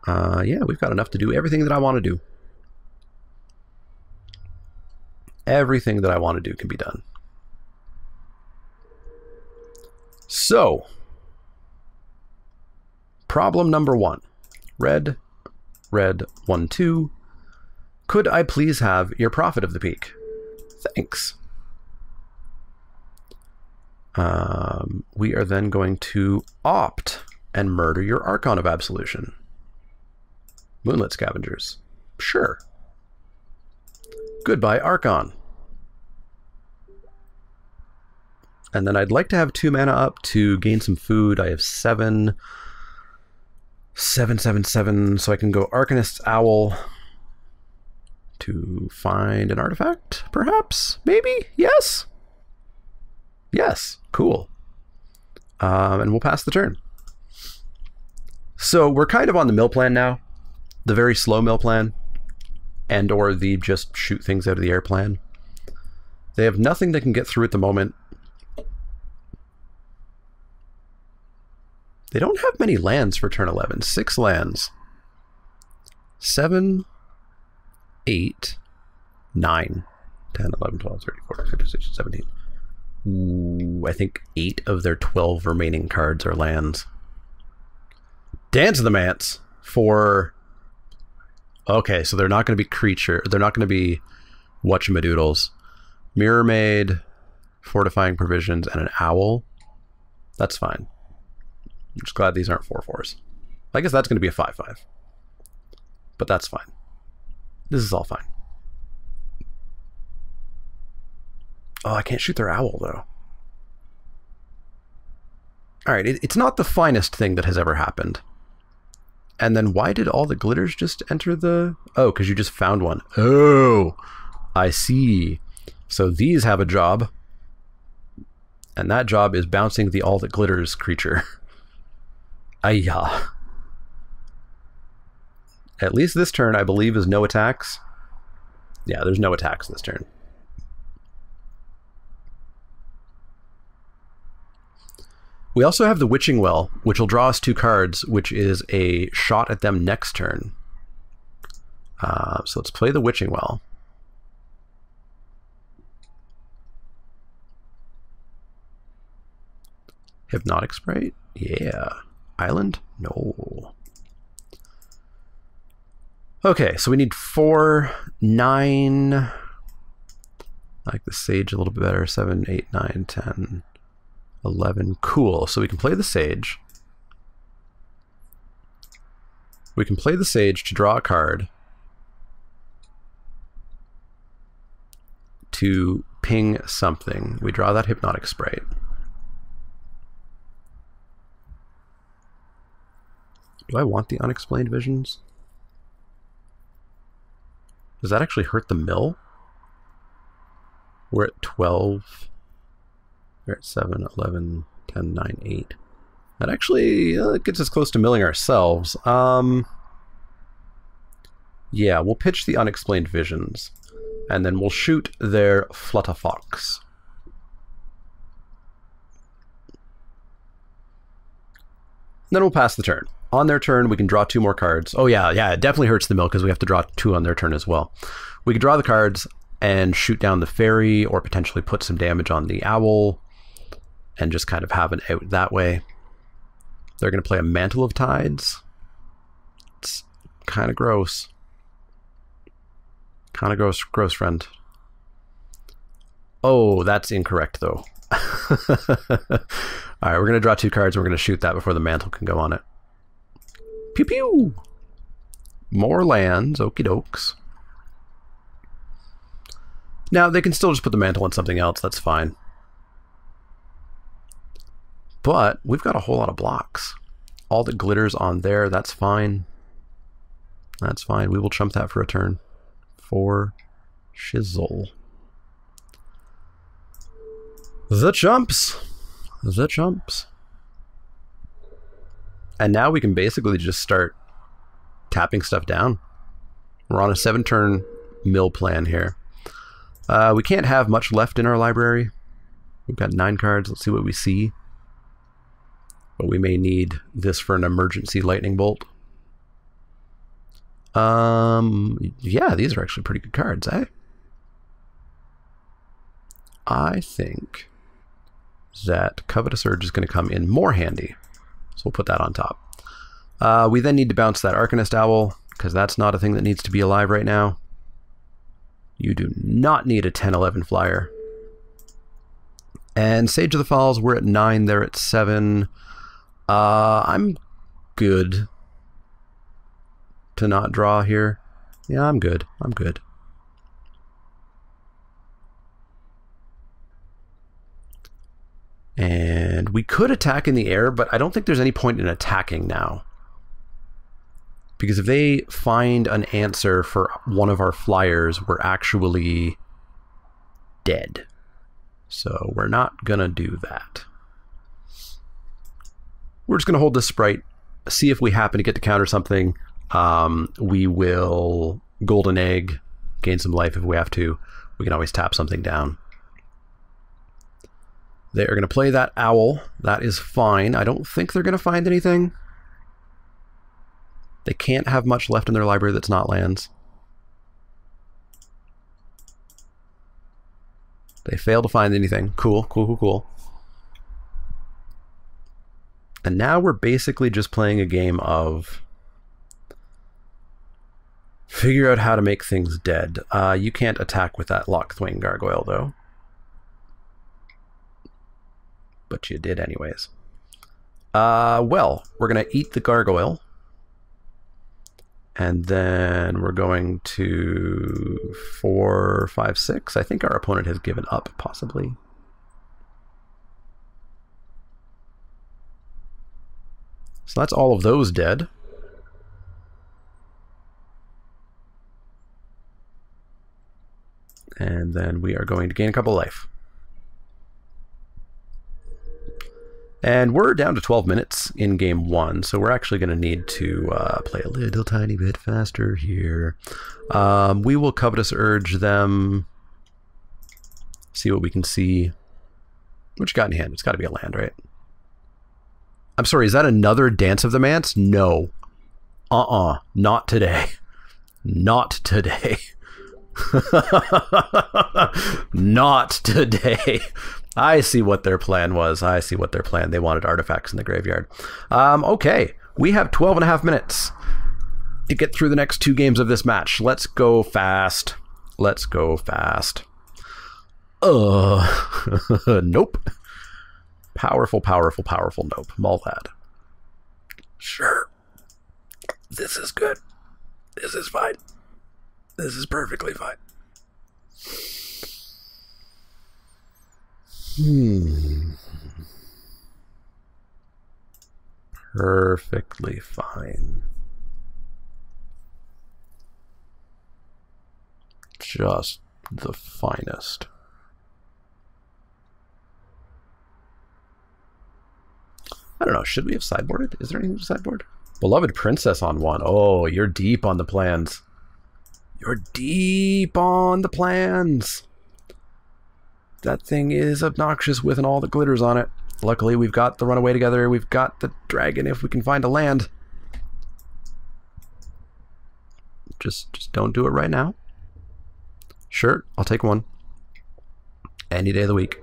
yeah, we've got enough to do everything that I want to do. Everything that I want to do can be done. So, problem number 1. Red, 1, 2. Could I please have your Prophet of the Peak? Thanks. We are then going to opt and murder your Archon of Absolution. Moonlit Scavengers. Sure. Goodbye, Archon. And then I'd like to have 2 mana up to gain some food. I have 7, 7, 7, 7, so I can go Arcanist's Owl to find an artifact, perhaps? Maybe? Yes? Yes. Cool. And we'll pass the turn. So we're kind of on the mill plan now. The very slow mill plan. And or the just shoot things out of the air plan. They have nothing they can get through at the moment. They don't have many lands for turn 11. 6 lands. 7, 8, 9, 10, 11, 12, 13, 14, 15, 16, 17. Ooh, I think 8 of their 12 remaining cards are lands. Dance of the Mance for... Okay, so they're not going to be creature. They're not going to be whatchamadoodles. Mirror Maid, Fortifying Provisions, and an Owl. That's fine. I'm just glad these aren't 4/4s. I guess that's going to be a 5/5. But that's fine. This is all fine. Oh, I can't shoot their Owl, though. Alright, it's not the finest thing that has ever happened. And then why did all the glitters just enter the... Oh, because you just found one. Oh, I see. So these have a job. And that job is bouncing the all that glitters creature. Ayah. At least this turn, I believe, is no attacks. Yeah, there's no attacks this turn. We also have the Witching Well, which will draw us 2 cards, which is a shot at them next turn. So let's play the Witching Well. Hypnotic Sprite? Yeah. Island? No. Okay, so we need 4, 9. I like the Sage a little bit better. 7, 8, 9, 10, 11. Cool. So we can play the Sage. We can play the Sage to draw a card to ping something. We draw that Hypnotic Sprite. Do I want the Unexplained Visions? Does that actually hurt the mill? We're at 12. We're at 7, 11, 10, 9, 8. That actually gets us close to milling ourselves. Yeah, we'll pitch the Unexplained Visions. And then we'll shoot their Flutterfox. Then we'll pass the turn. On their turn, we can draw 2 more cards. Oh yeah, it definitely hurts the mill because we have to draw 2 on their turn as well. We can draw the cards and shoot down the fairy or potentially put some damage on the owl and just kind of have an out that way. They're going to play a Mantle of Tides. It's kind of gross. Kind of gross, friend. Oh, that's incorrect though. Alright, we're going to draw 2 cards. We're going to shoot that before the mantle can go on it. Pew pew! More lands, okie dokes. Now, they can still just put the mantle on something else, that's fine. But we've got a whole lot of blocks. All that glitters on there, that's fine. That's fine. We will chump that for a turn. For shizzle. The chumps. The chumps. And now we can basically just start tapping stuff down. We're on a 7-turn mill plan here. We can't have much left in our library. We've got 9 cards. Let's see what we see. But we may need this for an emergency lightning bolt. Yeah, these are actually pretty good cards, eh? I think that Covetous Urge is going to come in more handy. So we'll put that on top. We then need to bounce that Arcanist Owl, because that's not a thing that needs to be alive right now. You do not need a 10-11 flyer. And Sage of the Falls, we're at 9, they're at 7. I'm good to not draw here. Yeah, I'm good. I'm good. And we could attack in the air, but I don't think there's any point in attacking now. Because if they find an answer for one of our flyers, we're actually dead. So we're not going to do that. We're just going to hold this sprite, see if we happen to get to counter something. We will Golden Egg, gain some life if we have to. We can always tap something down. They are going to play that owl. That is fine. I don't think they're going to find anything. They can't have much left in their library that's not lands. They fail to find anything. Cool, cool, cool, cool. And now we're basically just playing a game of figure out how to make things dead. You can't attack with that Lockthwain Gargoyle, though. But you did anyways. Well, we're going to eat the Gargoyle. And then we're going to 4, 5, 6. I think our opponent has given up, possibly. So that's all of those dead. And then we are going to gain a couple life. And we're down to 12 minutes in game 1, so we're actually going to need to play a little tiny bit faster here. We will Covetous Urge them. See what we can see. What you got in hand? It's got to be a land, right? I'm sorry, is that another Dance of the Manse? No. Not today. Not today. Not today. I see what their plan was. I see what their plan. They wanted artifacts in the graveyard. Okay, we have 12.5 minutes to get through the next 2 games of this match. Let's go fast. Let's go fast. Nope. Powerful, powerful, powerful nope. Mull that. Sure. This is good. This is fine. This is perfectly fine. Perfectly fine. Just the finest. I don't know, should we have sideboarded? Is there anything to sideboard? Beloved Princess on 1. Oh, you're deep on the plans. You're deep on the plans. That thing is obnoxious with all the glitters on it. Luckily, we've got the Runaway together. We've got the dragon if we can find a land. Just don't do it right now. Sure, I'll take one. Any day of the week.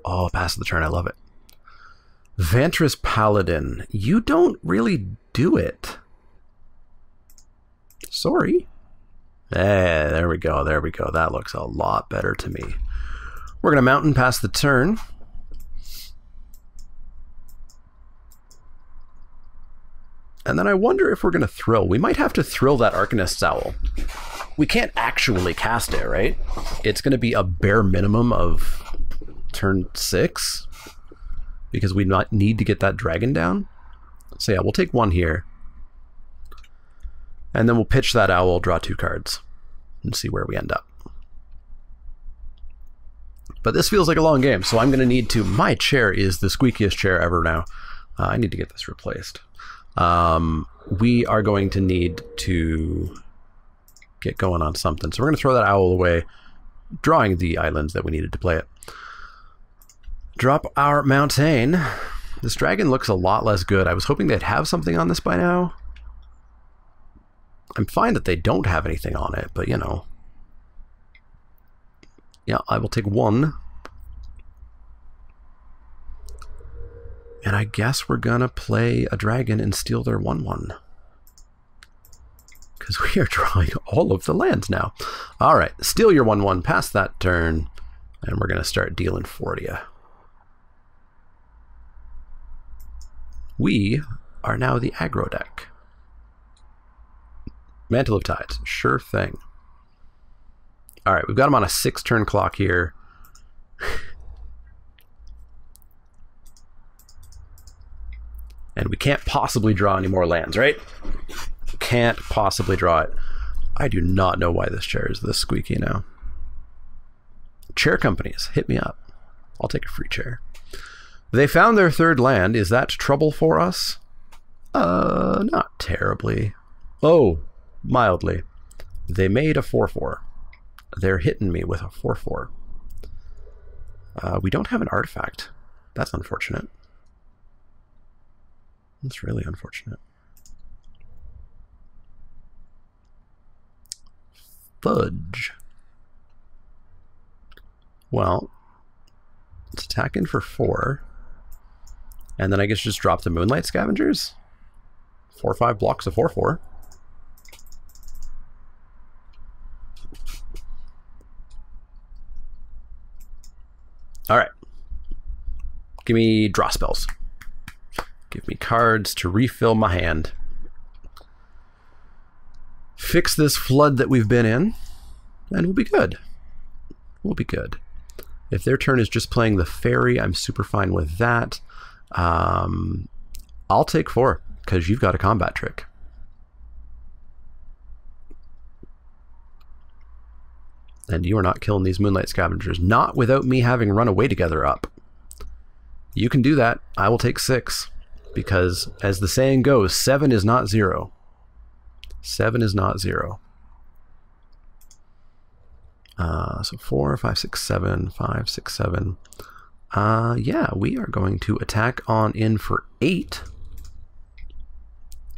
Oh, pass the turn. I love it. Vantress Paladin. You don't really do it. Sorry. There we go. There we go. That looks a lot better to me. We're going to mountain past the turn. And then I wonder if we're going to thrill. We might have to thrill that Arcanist's Owl. We can't actually cast it, right? It's going to be a bare minimum of turn 6 because we not need to get that dragon down. So yeah, we'll take 1 here. And then we'll pitch that owl, draw 2 cards, and see where we end up. But this feels like a long game, so I'm going to need to... My chair is the squeakiest chair ever now. I need to get this replaced. We are going to need to get going on something. So we're going to throw that owl away, drawing the islands that we needed to play it. Drop our mountain. This dragon looks a lot less good. I was hoping they'd have something on this by now. I'm fine that they don't have anything on it, but you know. Yeah, I will take 1. And I guess we're gonna play a dragon and steal their 1/1. Because we are drawing all of the lands now. Alright, steal your 1/1, pass that turn, and we're gonna start dealing for you. We are now the aggro deck. Mantle of Tides, sure thing. Alright, we've got him on a 6-turn clock here. And we can't possibly draw any more lands, right? Can't possibly draw it. I do not know why this chair is this squeaky now. Chair companies, hit me up. I'll take a free chair. They found their 3rd land. Is that trouble for us? Not terribly. Oh, mildly. They made a 4/4. They're hitting me with a 4/4. We don't have an artifact. That's unfortunate. That's really unfortunate. Fudge. Well, let's attack in for 4. And then I guess just drop the Moonlight Scavengers. 4/5 blocks of 4/4. Alright. Give me draw spells. Give me cards to refill my hand. Fix this flood that we've been in, and we'll be good. We'll be good. If their turn is just playing the fairy, I'm super fine with that. I'll take 4, because you've got a combat trick. And you are not killing these Moonlight Scavengers. Not without me having run away together up. You can do that. I will take 6. Because, as the saying goes, 7 is not 0. 7 is not 0. So 4, 5, 6, 7, 5, 6, 7. Yeah, we are going to attack on in for 8.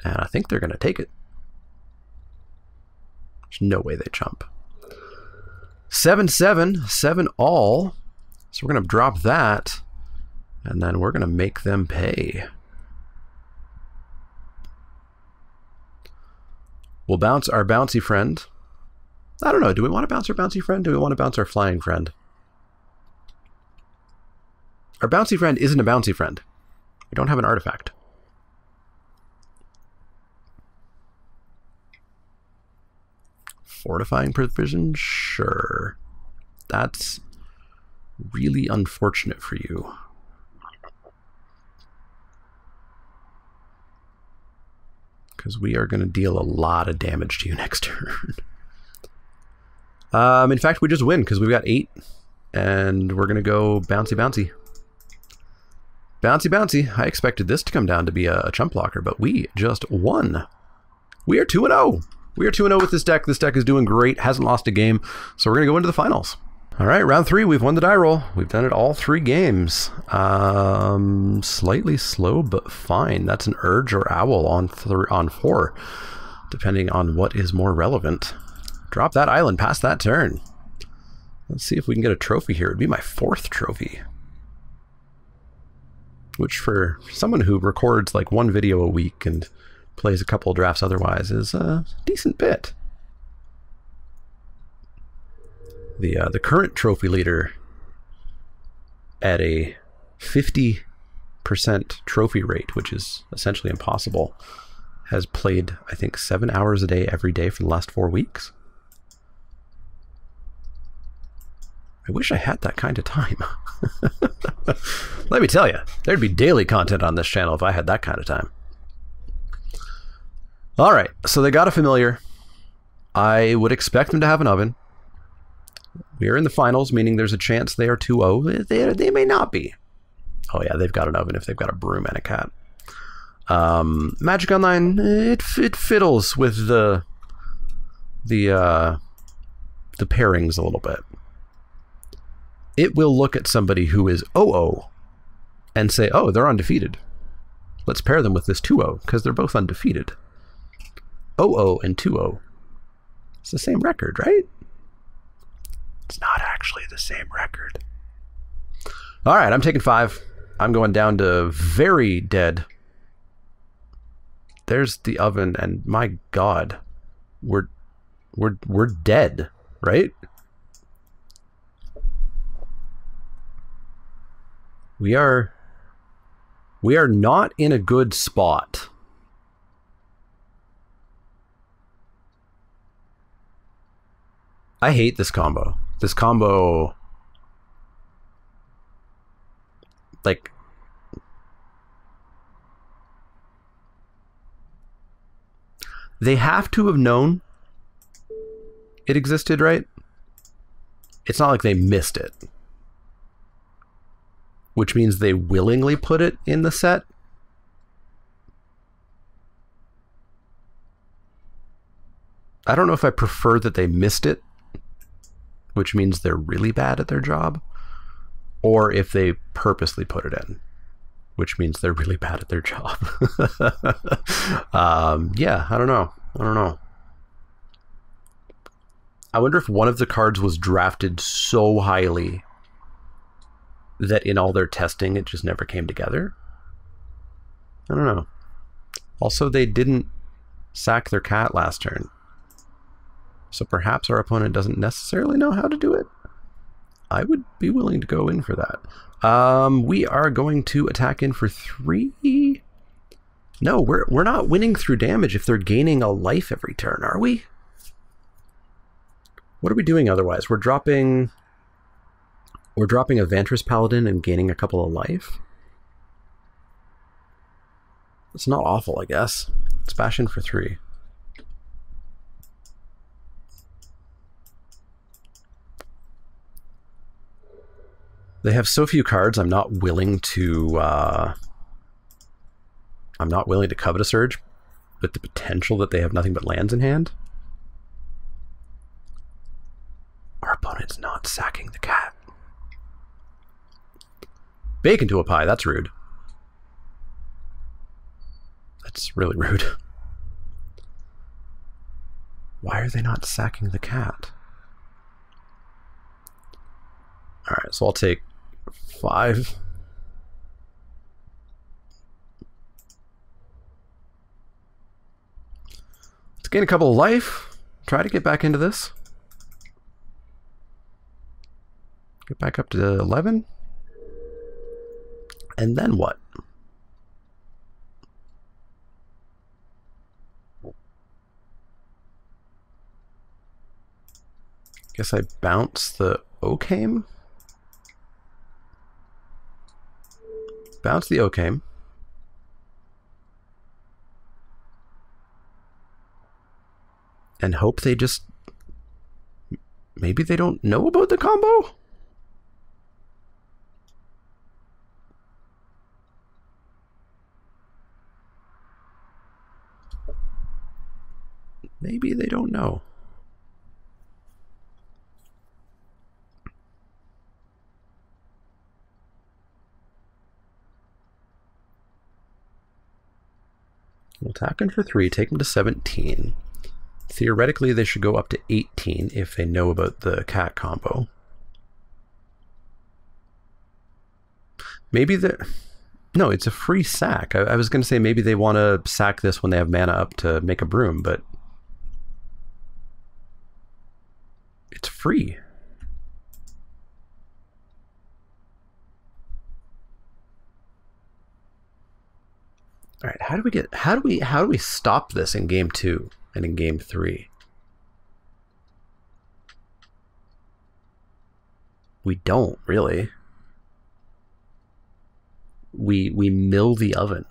And I think they're going to take it. There's no way they jump. 7, 7, 7 all. So we're going to drop that. And then we're going to make them pay. We'll bounce our bouncy friend. I don't know. Do we want to bounce our bouncy friend? Do we want to bounce our flying friend? Our bouncy friend isn't a bouncy friend. We don't have an artifact. Fortifying provision? Sure. That's really unfortunate for you. Because we are going to deal a lot of damage to you next turn. In fact, we just win because we've got 8. And we're going to go bouncy, bouncy. Bouncy, bouncy. I expected this to come down to be a chump blocker, but we just won. We are 2-0. We are 2-0 with this deck. This deck is doing great. Hasn't lost a game. So we're going to go into the finals. All right, round 3. We've won the die roll. We've done it all 3 games. Slightly slow, but fine. That's an Urge or Owl on 4, depending on what is more relevant. Drop that island past that turn. Let's see if we can get a trophy here. It would be my 4th trophy. Which for someone who records like 1 video a week and plays a couple of drafts otherwise is a decent bit. The current trophy leader at a 50% trophy rate, which is essentially impossible, has played, I think, 7 hours a day every day for the last 4 weeks. I wish I had that kind of time. Let me tell you, there'd be daily content on this channel if I had that kind of time. All right, so they got a familiar. I would expect them to have an oven. We are in the finals, meaning there's a chance they are 2-0. They may not be. Oh yeah, they've got an oven if they've got a broom and a cat. Magic Online, it fiddles with the pairings a little bit. It will look at somebody who is 0-0 and say, oh, they're undefeated. Let's pair them with this 2-0 because they're both undefeated. 0-0 and 2-0. It's the same record, right? It's not actually the same record. All right, I'm taking 5. I'm going down to very dead. There's the oven, and my God, we're dead, right? We are not in a good spot. I hate this combo. This combo, like, they have to have known it existed, right? It's not like they missed it, which means they willingly put it in the set. I don't know if I prefer that they missed it, which means they're really bad at their job, or if they purposely put it in, which means they're really bad at their job. Yeah, I don't know. I wonder if one of the cards was drafted so highly that in all their testing it just never came together. I don't know. Also, they didn't sack their cat last turn, so perhaps our opponent doesn't necessarily know how to do it. I would be willing to go in for that. We are going to attack in for 3. No, we're not winning through damage if they're gaining a life every turn, are we? What are we doing otherwise? We're dropping a Vantress Paladin and gaining a couple of life. It's not awful, I guess. Let's bash in for 3. They have so few cards, I'm not willing to Covet a Surge with the potential that they have nothing but lands in hand. Our opponent's not sacking the cat. Bacon to a pie, that's rude. That's really rude. Why are they not sacking the cat? Alright, so I'll take 5. Let's gain a couple of life. Try to get back into this. Get back up to 11. And then what? Guess I bounce the Oakham. Bounce the Oakham. And hope they just... Maybe they don't know about the combo? Maybe they don't know. We'll attack in for 3, take them to 17. Theoretically, they should go up to 18 if they know about the cat combo. Maybe they're... No, it's a free sack. I was going to say maybe they want to sack this when they have mana up to make a broom, but... It's free. All right, how do we stop this in game 2 and in game 3? We don't really. We mill the oven.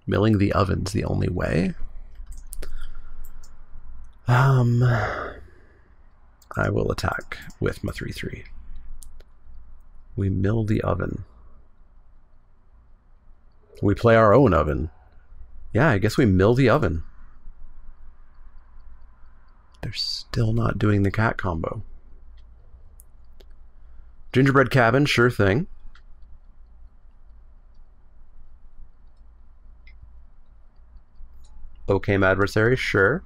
Milling the oven's the only way. I will attack with my 3/3. We mill the oven. We play our own oven. Yeah, I guess we mill the oven. They're still not doing the cat combo. Gingerbread cabin, sure thing. Okame adversary, sure.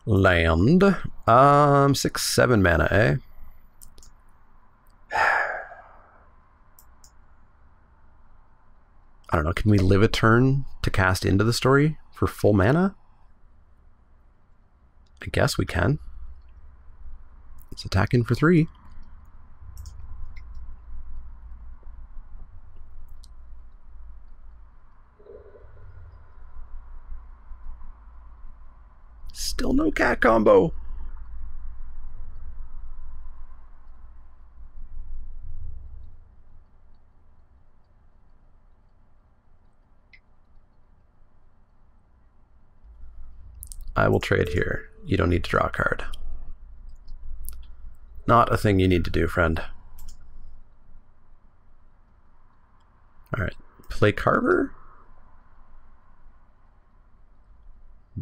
Land. 6/7 mana, eh? I don't know, can we live a turn to cast into the story for full mana? I guess we can. Let's attack in for 3. Still no cat combo. I will trade here. You don't need to draw a card. Not a thing you need to do, friend. Alright. Play Carver?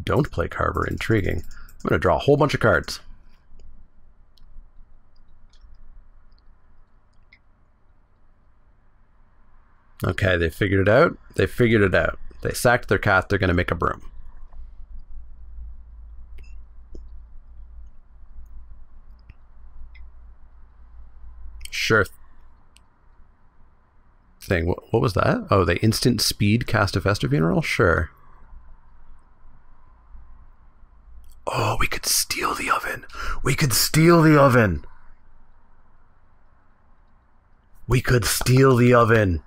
Don't play Carver. Intriguing. I'm going to draw a whole bunch of cards. Okay, they figured it out. They figured it out. They sacked their cat. They're going to make a broom. Sure thing. What was that? Oh, they instant speed cast a Festive Funeral? Sure. Oh, we could steal the oven. We could steal the oven. We could steal the oven.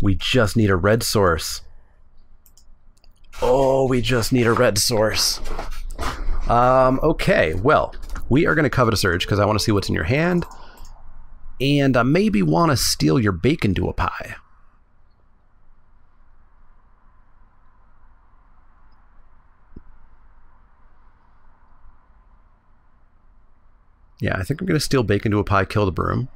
We just need a red source. Oh, we just need a red source. Okay, well, we are going to Covetous Urge because I want to see what's in your hand. And I maybe want to steal your bacon to a pie. Yeah, I think I'm going to steal bacon to a pie, kill the broom.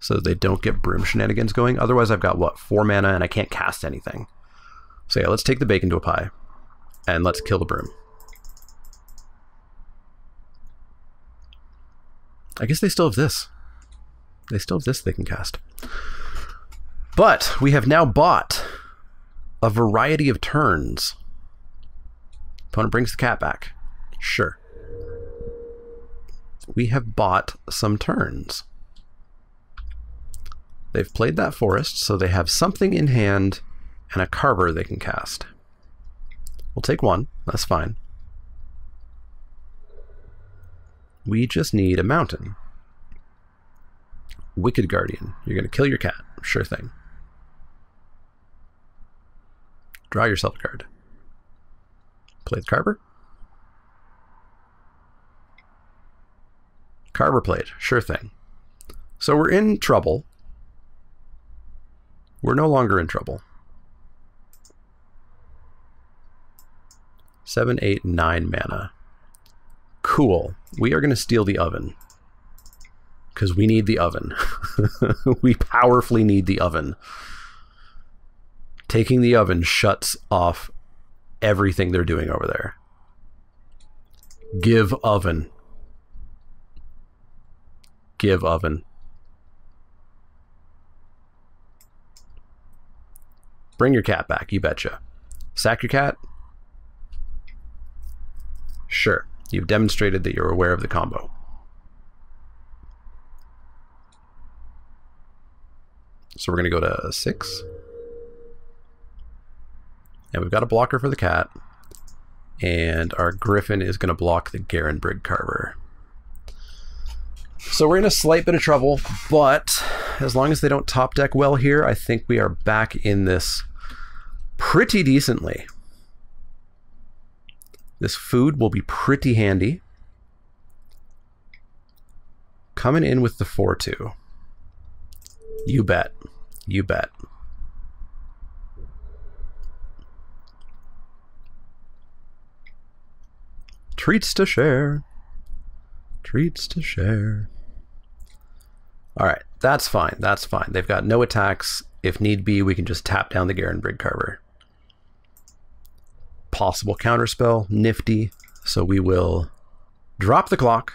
So that they don't get broom shenanigans going. Otherwise, I've got, what, 4 mana and I can't cast anything. So yeah, let's take the bacon to a pie. And let's kill the broom. I guess they still have this. They still have this they can cast. But we have now bought a variety of turns. Opponent brings the cat back. Sure. We have bought some turns. They've played that forest, so they have something in hand and a Carver they can cast. We'll take 1. That's fine. We just need a mountain. Wicked Guardian. You're going to kill your cat. Sure thing. Draw yourself a card. Play the Carver. Carver played. Sure thing. So we're in trouble. We're no longer in trouble. 7, 8, 9 mana. Cool. We are going to steal the oven. Because we need the oven. We powerfully need the oven. Taking the oven shuts off everything they're doing over there. Give oven. Give oven. Bring your cat back, you betcha. Sack your cat? Sure. You've demonstrated that you're aware of the combo. So we're going to go to 6. And we've got a blocker for the cat. And our Griffin is going to block the Garen Brig Carver. So we're in a slight bit of trouble, but as long as they don't top deck well here, I think we are back in this pretty decently. This food will be pretty handy. Coming in with the 4-2. You bet. You bet. Treats to share. Treats to share. All right, that's fine. That's fine. They've got no attacks. If need be, we can just tap down the Garen Brig Carver. Possible counterspell, nifty. So we will drop the clock.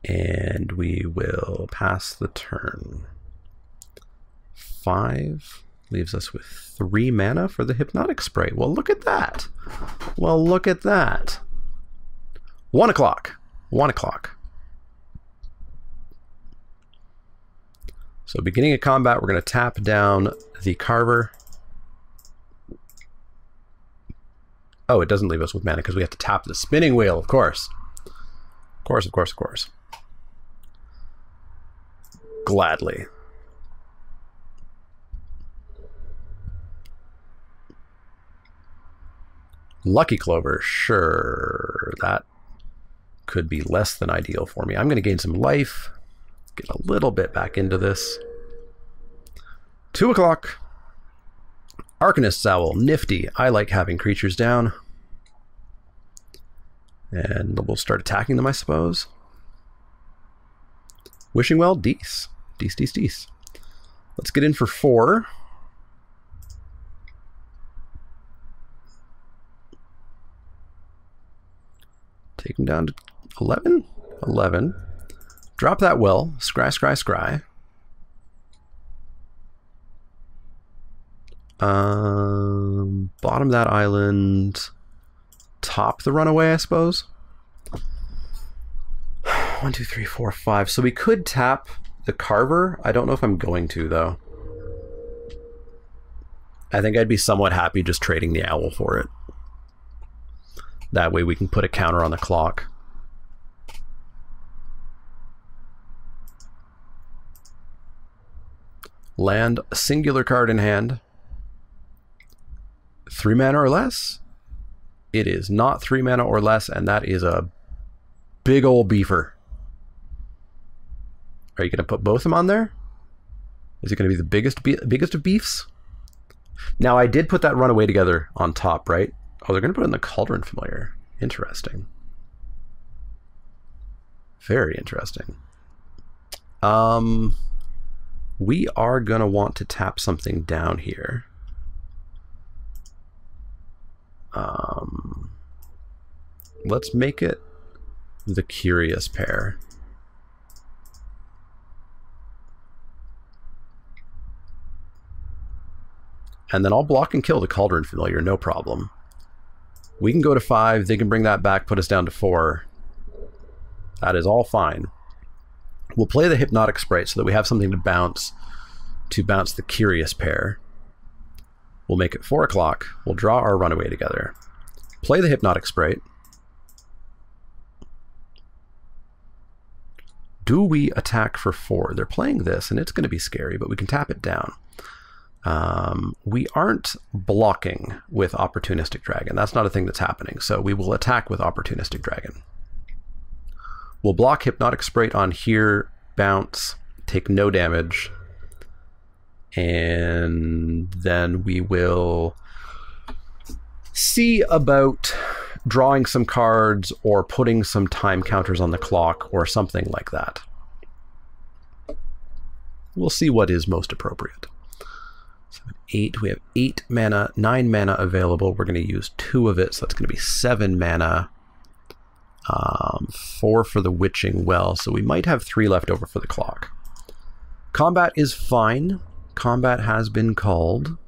And we will pass the turn. 5 leaves us with 3 mana for the Hypnotic Spray. Well, look at that. Well, look at that. 1 o'clock. 1 o'clock. So beginning of combat, we're going to tap down the Carver. Oh, it doesn't leave us with mana because we have to tap the spinning wheel, of course. Of course, of course, of course. Gladly. Lucky Clover, sure. That could be less than ideal for me. I'm going to gain some life. Get a little bit back into this. 2 o'clock. Arcanist's Owl, nifty. I like having creatures down. And we'll start attacking them, I suppose. Wishing Well, Deece. Deece, Deece, Deece. Let's get in for 4. Take him down to 11? 11. Drop that well. Scry, scry, scry. Bottom that island. Top the runaway, I suppose. 1, 2, 3, 4, 5. So we could tap the Carver. I don't know if I'm going to, though. I think I'd be somewhat happy just trading the Owl for it. That way we can put a counter on the clock. Land a singular card in hand. 3 mana or less? It is not 3 mana or less, and that is a big old beefer. Are you going to put both of them on there? Is it going to be the biggest of beefs? Now, I did put that Runaway together on top, right? Oh, they're going to put it in the Cauldron Familiar. Interesting. Very interesting. We are going to want to tap something down here. Let's make it the Curious Pair. And then I'll block and kill the Cauldron Familiar, no problem. We can go to 5, they can bring that back, put us down to 4. That is all fine. We'll play the Hypnotic Sprite so that we have something to bounce the Curious Pair. We'll make it 4 o'clock. We'll draw our Runaway together. Play the Hypnotic Sprite. Do we attack for 4? They're playing this, and it's going to be scary, but we can tap it down. We aren't blocking with Opportunistic Dragon. That's not a thing that's happening, so we will attack with Opportunistic Dragon. We'll block Hypnotic Sprite on here, bounce, take no damage, and then we will see about drawing some cards or putting some time counters on the clock or something like that. We'll see what is most appropriate. 7, 8. We have 8 mana, 9 mana available. We're going to use 2 of it, so that's going to be 7 mana. 4 for the Witching Well, so we might have 3 left over for the clock. Combat is fine. Combat has been called.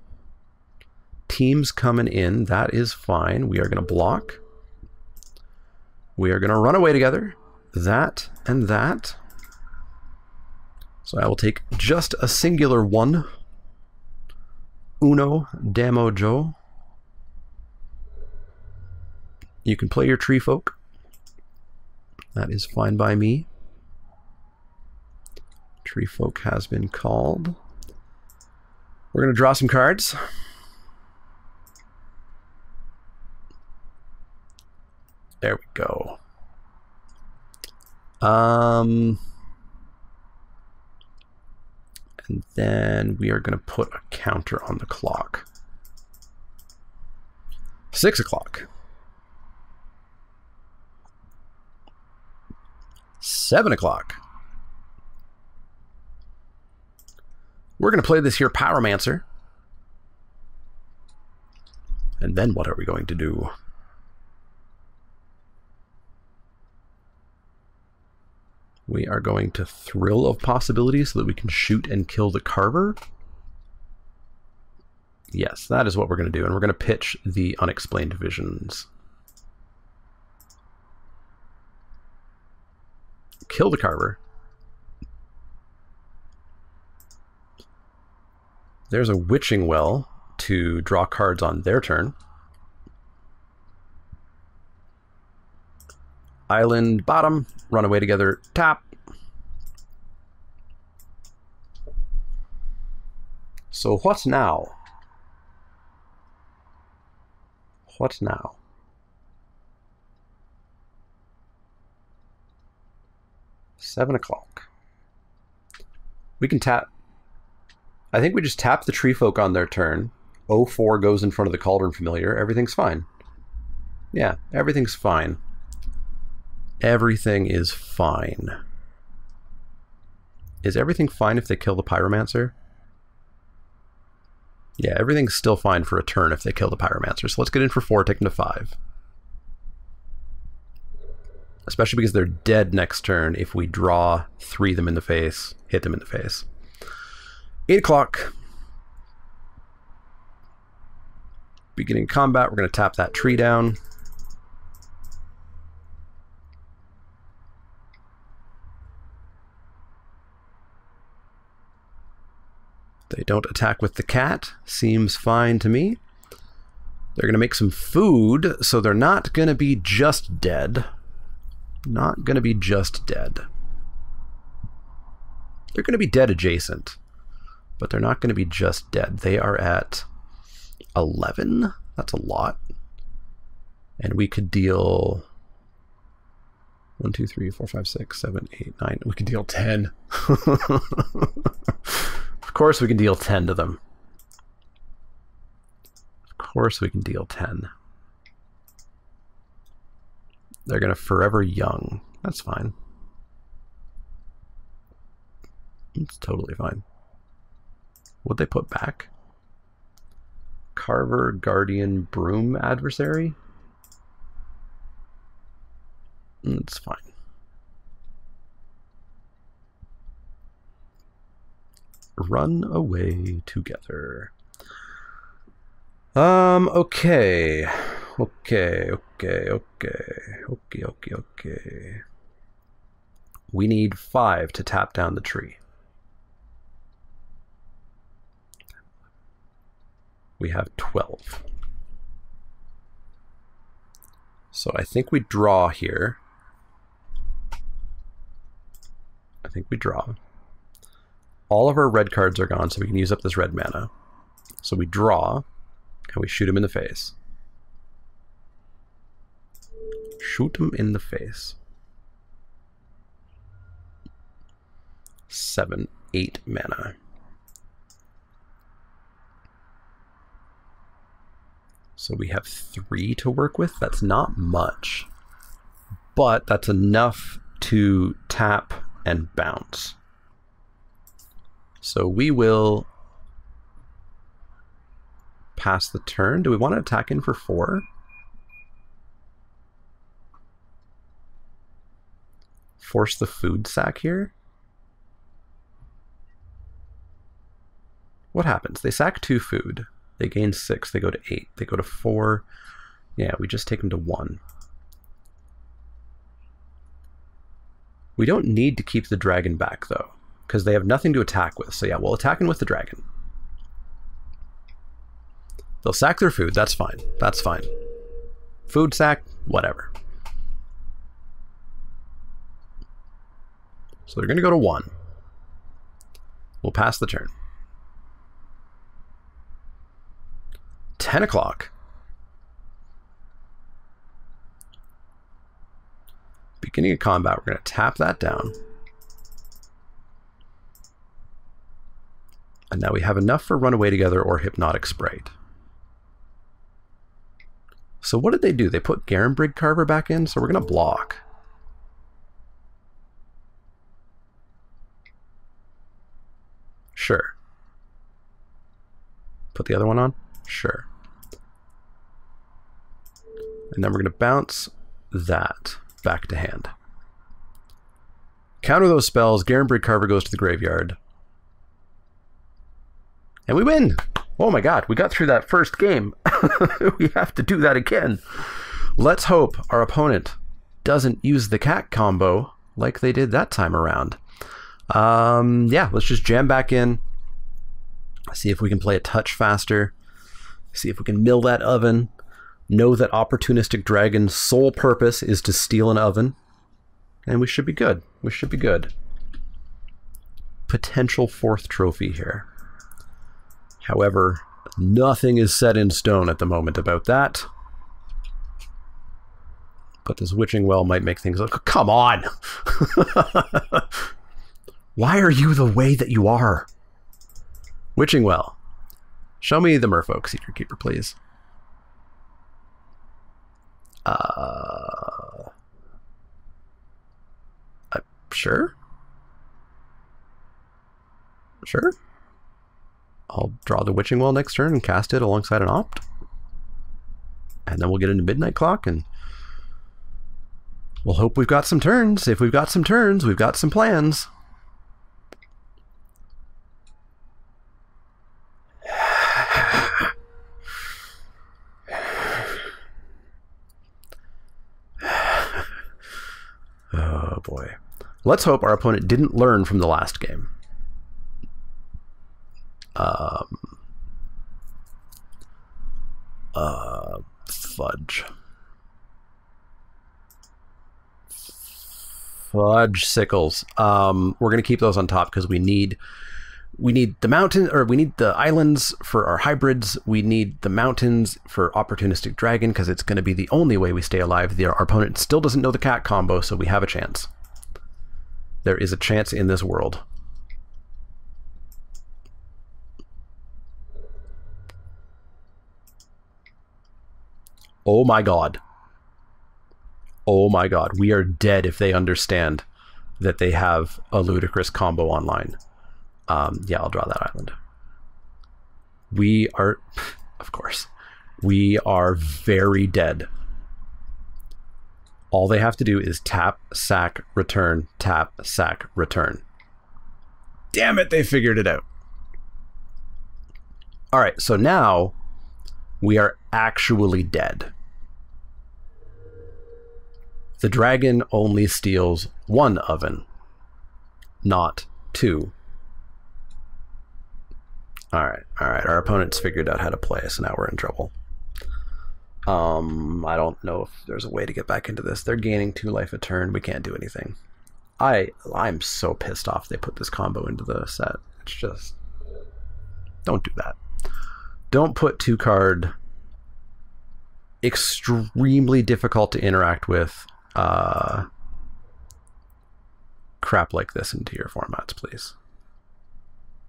Teams coming in, that is fine. We are going to block. We are going to run away together. That and that. So I will take just a singular 1. Uno Damo Joe. You can play your tree folk. That is fine by me. Tree folk has been called. We're going to draw some cards. There we go. And then we are going to put a counter on the clock. 6 o'clock. 7 o'clock. We're going to play this here Pyromancer. And then what are we going to do? We are going to Thrill of Possibilities so that we can shoot and kill the Carver. Yes, that is what we're going to do. And we're going to pitch the Unexplained Visions. Kill the Carver. There's a Witching Well to draw cards on their turn. Island bottom, run away together, tap. So what now? What now? $7 o'clock. We can tap. I think we just tap the tree folk on their turn. 0-4 goes in front of the Cauldron Familiar. Everything's fine. Yeah, everything's fine. Everything is fine. Is everything fine if they kill the Pyromancer? Yeah, everything's still fine for a turn if they kill the Pyromancer. So let's get in for 4, take them to 5. Especially because they're dead next turn if we draw 3 them in the face, hit them in the face. 8 o'clock. Beginning combat, we're going to tap that tree down. They don't attack with the cat. Seems fine to me. They're going to make some food, so they're not going to be just dead. Not going to be just dead. They're going to be dead adjacent, but they're not going to be just dead. They are at 11. That's a lot. And we could deal 1, 2, 3, 4, 5, 6, 7, 8, 9. We could deal 10. Of course we can deal 10 to them. Of course we can deal 10. They're going to Forever Young. That's fine. It's totally fine. What'd they put back? Carver, Guardian, Broom, Adversary? It's fine. Run away together. Okay. Okay. We need 5 to tap down the tree. We have 12. So I think we draw here. I think we draw. All of our red cards are gone, so we can use up this red mana. So we draw, and we shoot him in the face. Shoot him in the face. 7, 8 mana. So we have 3 to work with. That's not much, but that's enough to tap and bounce. So we will pass the turn. Do we want to attack in for 4? Force the food sack here? What happens? They sack 2 food. They gain 6. They go to 8. They go to 4. Yeah, we just take them to 1. We don't need to keep the dragon back, though, because they have nothing to attack with. So yeah, we'll attack in with the dragon. They'll sack their food. That's fine. That's fine. Food sack, whatever. So they're going to go to 1. We'll pass the turn. 10 o'clock. Beginning of combat, we're going to tap that down. And now we have enough for Runaway Together or Hypnotic Sprite. So what did they do? They put Garenbrig Carver back in, so we're going to block. Sure. Put the other one on? Sure. And then we're going to bounce that back to hand. Counter those spells. Garenbrig Carver goes to the graveyard. And we win! Oh my god, we got through that first game. We have to do that again. Let's hope our opponent doesn't use the cat combo like they did that time around. Yeah, let's just jam back in. See if we can play a touch faster. See if we can mill that oven. Know that Opportunistic Dragon's sole purpose is to steal an oven. And we should be good. We should be good. Potential 4th trophy here. However, nothing is set in stone at the moment about that. But this Witching Well might make things look... Come on! Why are you the way that you are? Witching Well. Show me the Merfolk Secret Keeper, please. Sure? Sure? I'll draw the Witching Well next turn and cast it alongside an Opt. And then we'll get into Midnight Clock and we'll hope we've got some turns. If we've got some turns, we've got some plans. Oh boy. Let's hope our opponent didn't learn from the last game. Fudge. Fudge sickles. We're gonna keep those on top because we need the mountain, or we need the islands for our hybrids. We need the mountains for Opportunistic Dragon because it's going to be the only way we stay alive. Our opponent still doesn't know the cat combo, so we have a chance. There is a chance in this world. Oh my god. Oh my god. We are dead if they understand that they have a ludicrous combo online. Yeah, I'll draw that island. We are, of course, we are very dead. All they have to do is tap, sack, return, tap, sack, return. Damn it, they figured it out. All right, so now we are actually dead. The dragon only steals 1 oven, not 2. All right. Our opponent's figured out how to play, so now we're in trouble. I don't know if there's a way to get back into this. They're gaining 2 life a turn. We can't do anything. I'm so pissed off they put this combo into the set. It's just... Don't do that. Don't put 2-card, extremely difficult to interact with crap like this into your formats, please.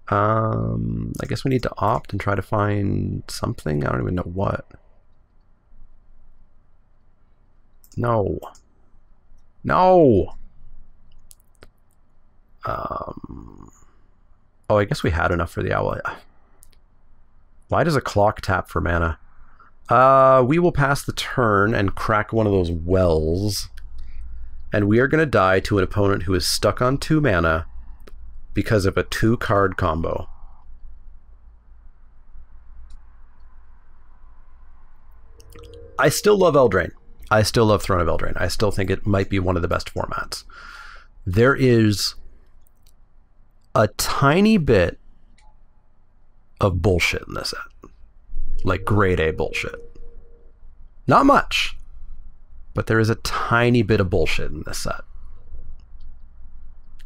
I guess we need to opt and try to find something. I don't even know what. No. No! Oh, I guess we had enough for the owl. Why does a clock tap for mana? We will pass the turn and crack one of those wells. And we are going to die to an opponent who is stuck on 2 mana because of a 2-card combo. I still love Eldraine. I still love Throne of Eldraine. I still think it might be one of the best formats. There is a tiny bit of bullshit in this set. Like grade A bullshit. Not much, But there is a tiny bit of bullshit in this set.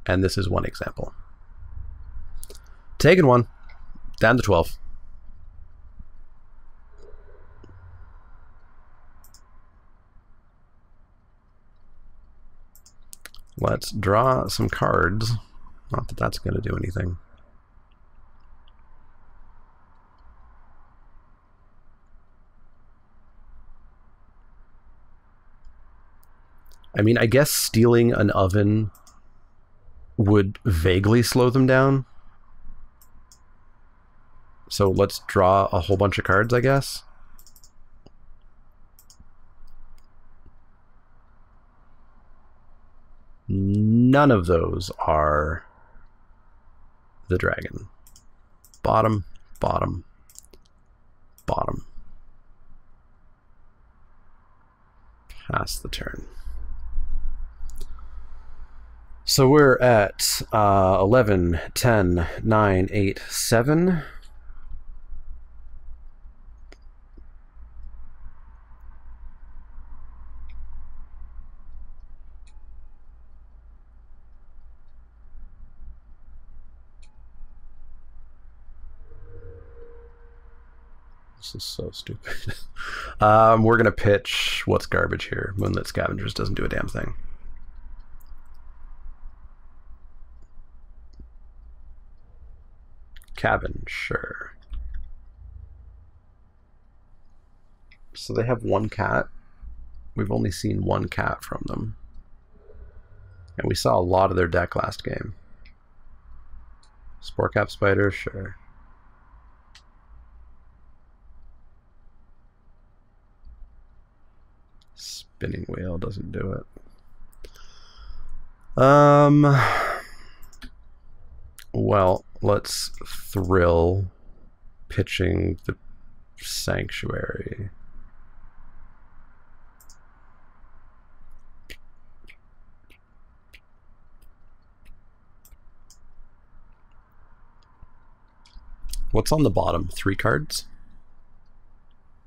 And this is one example. Taking one. Down to 12. Let's draw some cards. Not that that's going to do anything. I mean, I guess stealing an oven would vaguely slow them down. So let's draw a whole bunch of cards, I guess. None of those are the dragon. Bottom, bottom, bottom. Pass the turn. So we're at 11, 10, 9, 8, 7. This is so stupid. We're going to pitch what's garbage here. Moonlit Scavengers doesn't do a damn thing. Cabin, sure. So they have one cat. We've only seen one cat from them. And we saw a lot of their deck last game. Sporecap Spider, sure. Spinning Wheel doesn't do it. Well, let's thrill pitching the Sanctuary. What's on the bottom? 3 cards?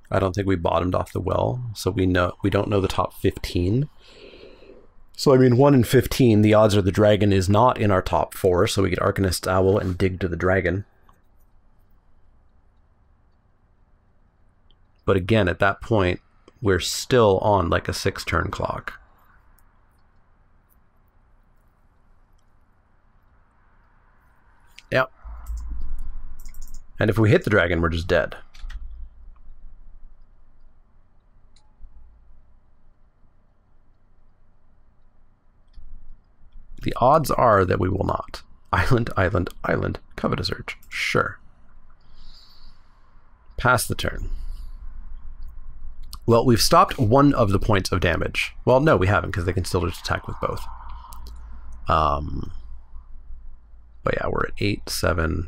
I don't think we bottomed off the well, so we don't know the top 15. So I mean, 1 in 15, the odds are the dragon is not in our top 4, so we get Arcanist's Owl and dig to the dragon. But again, at that point, we're still on like a 6-turn clock. Yep. And if we hit the dragon, we're just dead. The odds are that we will not. Island, island, island. Covetous Urge. Sure. Pass the turn. Well, we've stopped one of the points of damage. Well, no, we haven't, because they can still just attack with both. But yeah, we're at 8, 7,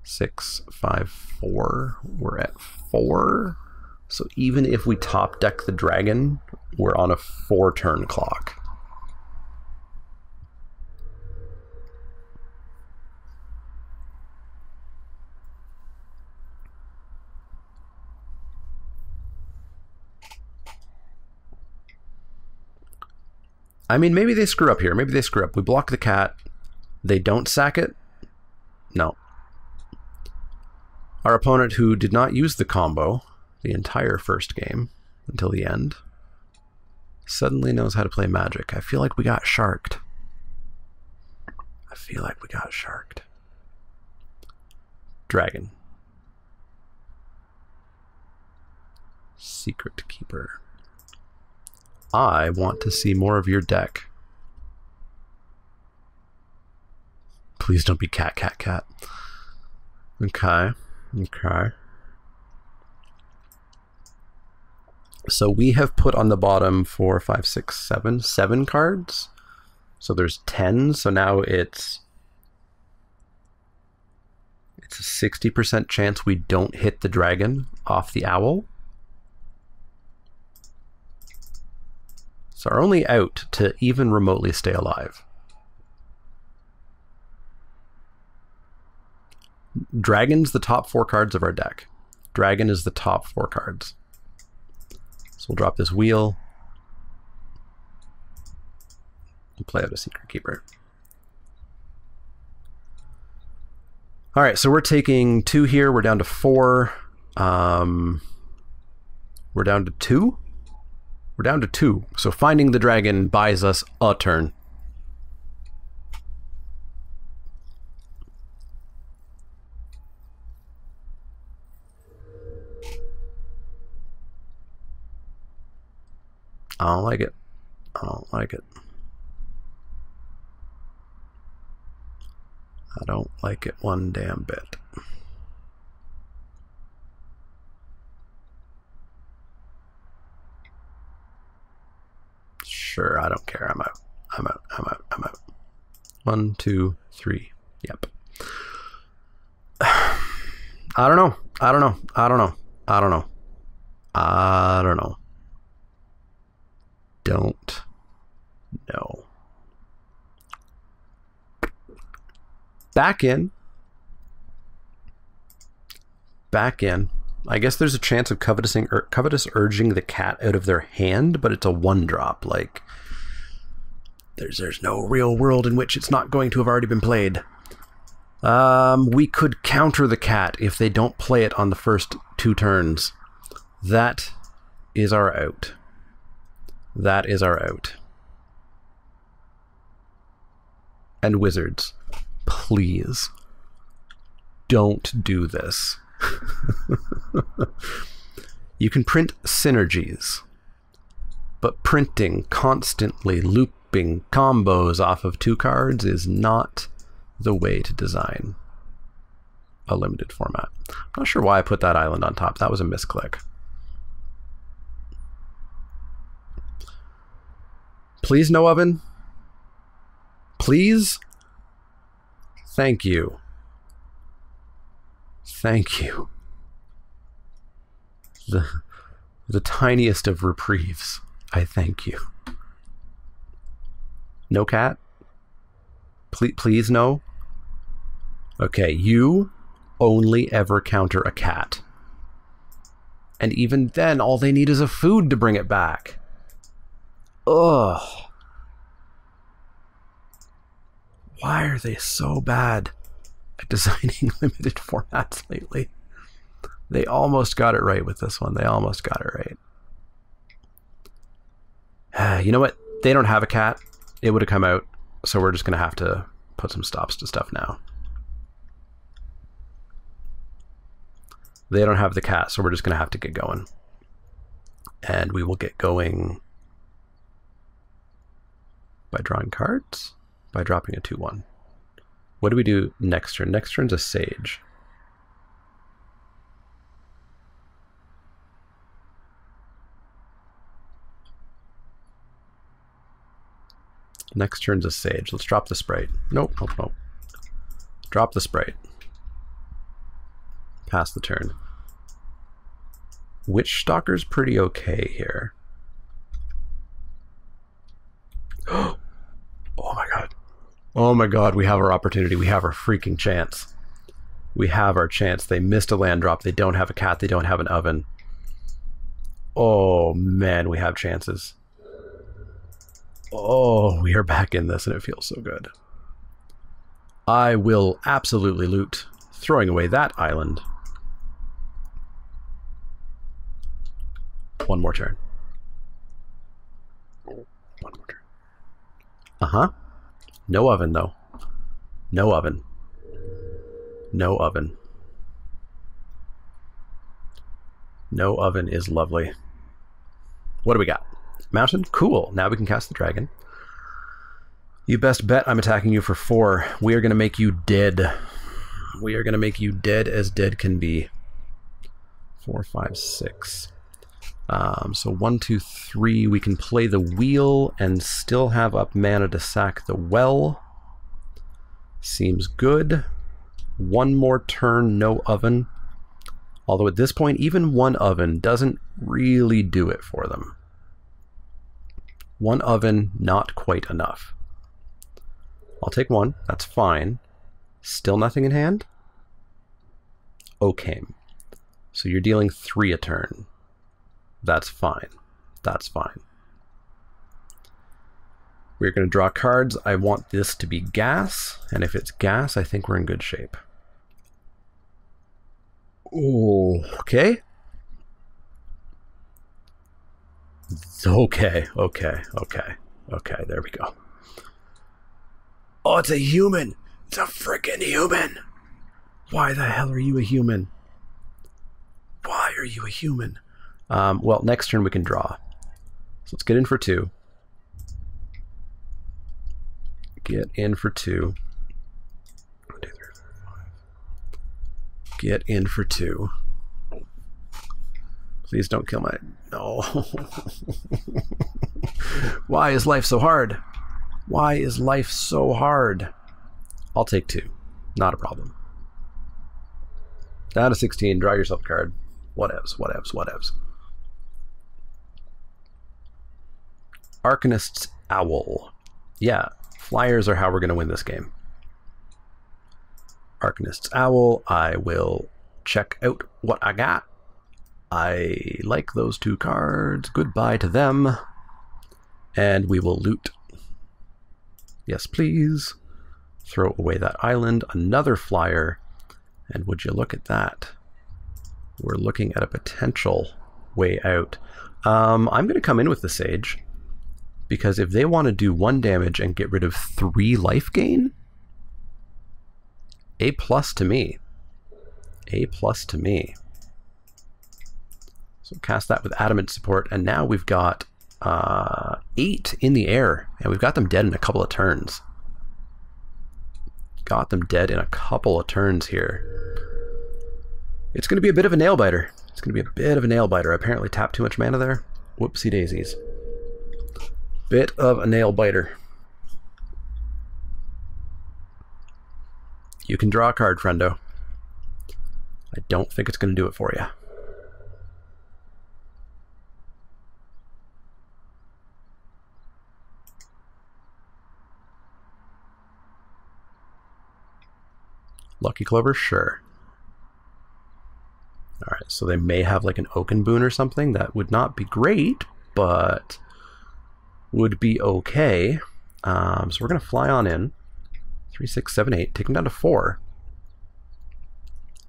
6, 5, 4. We're at 4. So even if we top deck the dragon, we're on a 4-turn clock. I mean, maybe they screw up here. Maybe they screw up. We block the cat. They don't sack it. No. Our opponent, who did not use the combo the entire first game until the end, suddenly knows how to play Magic. I feel like we got sharked. I feel like we got sharked. Dragon. Secret Keeper. I want to see more of your deck. Please don't be cat, cat, cat. Okay. Okay. So we have put on the bottom 4, 5, 6, 7 cards. So there's 10. So now it's a 60% chance we don't hit the dragon off the owl. So our only out to even remotely stay alive. Dragon's the top 4 cards of our deck. Dragon is the top 4 cards. So we'll drop this wheel. Play out a Secret Keeper. All right, so we're taking 2 here. We're down to 4. We're down to 2? We're down to 2. So finding the dragon buys us a turn. I don't like it. I don't like it. I don't like it one damn bit. Sure, I don't care. I'm out. I'm out. I'm out. I'm out. 1, 2, 3. Yep. I don't know. I don't know. I don't know. I don't know. I don't know. Don't know. Back in. Back in. I guess there's a chance of covetous urging the cat out of their hand, but it's a 1-drop. Like, there's no real world in which it's not going to have already been played. We could counter the cat if they don't play it on the first 2 turns. That is our out. That is our out. And wizards, please don't do this. You can print synergies, but printing constantly looping combos off of 2 cards is not the way to design a limited format. I'm not sure why I put that island on top. That was a misclick. Please, no oven. Please. Thank you. Thank you. The tiniest of reprieves. I thank you. No cat? Please no? Okay, you only ever counter a cat. And even then, all they need is a food to bring it back. Ugh. Why are they so bad at designing limited formats lately? They almost got it right with this one. They almost got it right. You know what? They don't have a cat. It would have come out, so we're just going to have to put some stops to stuff now. They don't have the cat, so we're just going to have to get going. And we will get going by drawing cards, by dropping a 2/1. What do we do next turn? Next turn's a Sage. Next turn's a Sage. Let's drop the Sprite. Nope, nope, nope. Drop the Sprite. Pass the turn. Witch Stalker's pretty okay here. Oh my god. Oh my god, we have our opportunity. We have our freaking chance. We have our chance. They missed a land drop. They don't have a cat. They don't have an oven. Oh man, we have chances. Oh, we are back in this and it feels so good. I will absolutely loot, throwing away that island. One more turn. One more turn. Uh-huh. No oven, though. No oven. No oven. No oven is lovely. What do we got? Mountain? Cool. Now we can cast the dragon. You best bet I'm attacking you for 4. We are going to make you dead. We are going to make you dead as dead can be. 4, 5, 6. So 1, 2, 3. We can play the wheel and still have up mana to sack the well. Seems good. One more turn, no oven. Although at this point, even one oven doesn't really do it for them. One oven, not quite enough. I'll take 1. That's fine. Still nothing in hand? Okay. So you're dealing 3 a turn. That's fine. That's fine. We're going to draw cards. I want this to be gas, and if it's gas, I think we're in good shape. Oh, okay. Okay, there we go. Oh, it's a human. It's a freaking human. Why the hell are you a human? Why are you a human? Well, next turn we can draw. So let's get in for 2. Get in for 2. 1, 2, 3, 4, 5. Get in for 2. Please don't kill my... No. Why is life so hard? Why is life so hard? I'll take 2. Not a problem. Down to 16. Draw yourself a card. Whatevs, whatevs, whatevs. Arcanist's Owl. Yeah, flyers are how we're going to win this game. Arcanist's Owl. I will check out what I got. I like those 2 cards. Goodbye to them. And we will loot. Yes, please. Throw away that island. Another flyer. And would you look at that? We're looking at a potential way out. I'm going to come in with the Sage. Because if they want to do 1 damage and get rid of 3 life gain, A+ to me. A+ to me. So cast that with Adamant support, and now we've got 8 in the air, and we've got them dead in a couple of turns. Got them dead in a couple of turns here. It's going to be a bit of a nail biter. It's going to be a bit of a nail biter. I apparently tapped too much mana there. Whoopsie daisies. Bit of a nail biter. You can draw a card, friendo. I don't think it's going to do it for you. Lucky Clover? Sure. Alright, so they may have like an Oaken Boon or something. That would not be great, but would be okay. So we're going to fly on in. 3, 6, 7, 8. Take them down to 4.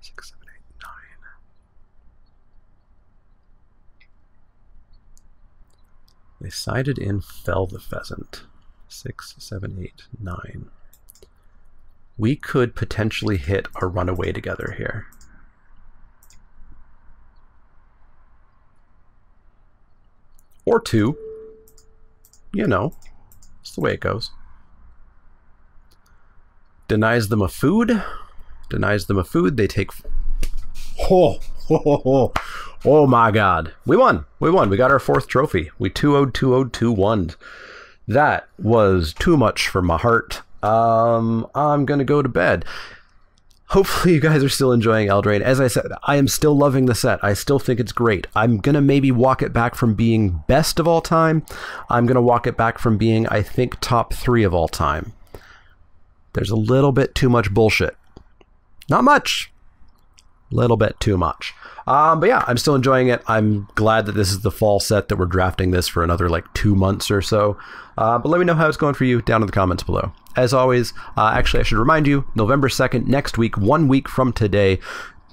6, 7, 8, 9. They sided in Fell the Pheasant. 6, 7, 8, 9. We could potentially hit a runaway together here. Or 2. You know, it's the way it goes. Denies them a food. Denies them a food. They take... Oh my god. We won. We won. We got our 4th trophy. We 2-0'd, 2-0'd, 2-1'd. That was too much for my heart. I'm gonna go to bed. Hopefully you guys are still enjoying Eldraine. As I said, I am still loving the set. I still think it's great. I'm gonna maybe walk it back from being best of all time. I'm gonna walk it back from being, I think, top 3 of all time. There's a little bit too much bullshit. Not much. Little bit too much. But yeah, I'm still enjoying it. I'm glad that this is the fall set, that we're drafting this for another like 2 months or so. But let me know how it's going for you down in the comments below. As always, actually I should remind you, November 2nd, next week, 1 week from today,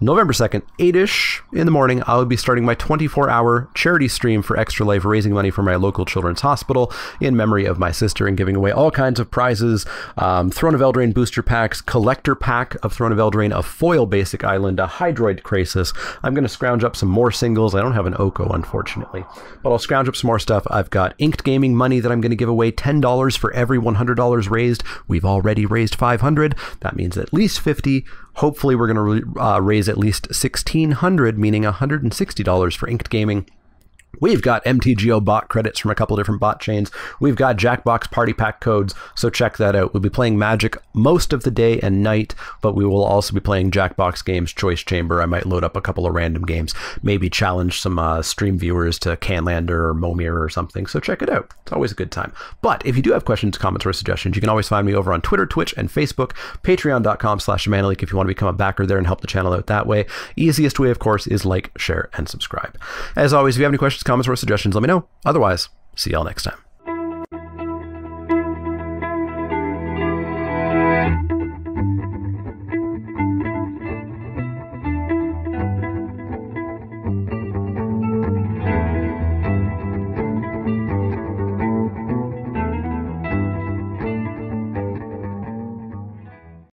November 2nd, 8-ish in the morning, I will be starting my 24-hour charity stream for Extra Life, raising money for my local children's hospital in memory of my sister and giving away all kinds of prizes. Throne of Eldraine booster packs, collector pack of Throne of Eldraine, a foil basic island, a Hydroid Crisis. I'm going to scrounge up some more singles. I don't have an Oko, unfortunately, but I'll scrounge up some more stuff. I've got Inked Gaming money that I'm going to give away, $10 for every $100 raised. We've already raised $500. That means at least $50. Hopefully we're going to raise at least $1,600, meaning $160 for Inked Gaming. We've got MTGO bot credits from a couple different bot chains. We've got Jackbox party pack codes, so check that out. We'll be playing Magic most of the day and night, but we will also be playing Jackbox games, Choice Chamber. I might load up a couple of random games, maybe challenge some stream viewers to Canlander or Momir or something, so check it out. It's always a good time. But if you do have questions, comments, or suggestions, you can always find me over on Twitter, Twitch, and Facebook, patreon.com/manaleek if you want to become a backer there and help the channel out that way. Easiest way, of course, is like, share, and subscribe. As always, if you have any questions, comments, or suggestions, let me know. Otherwise, see y'all next time.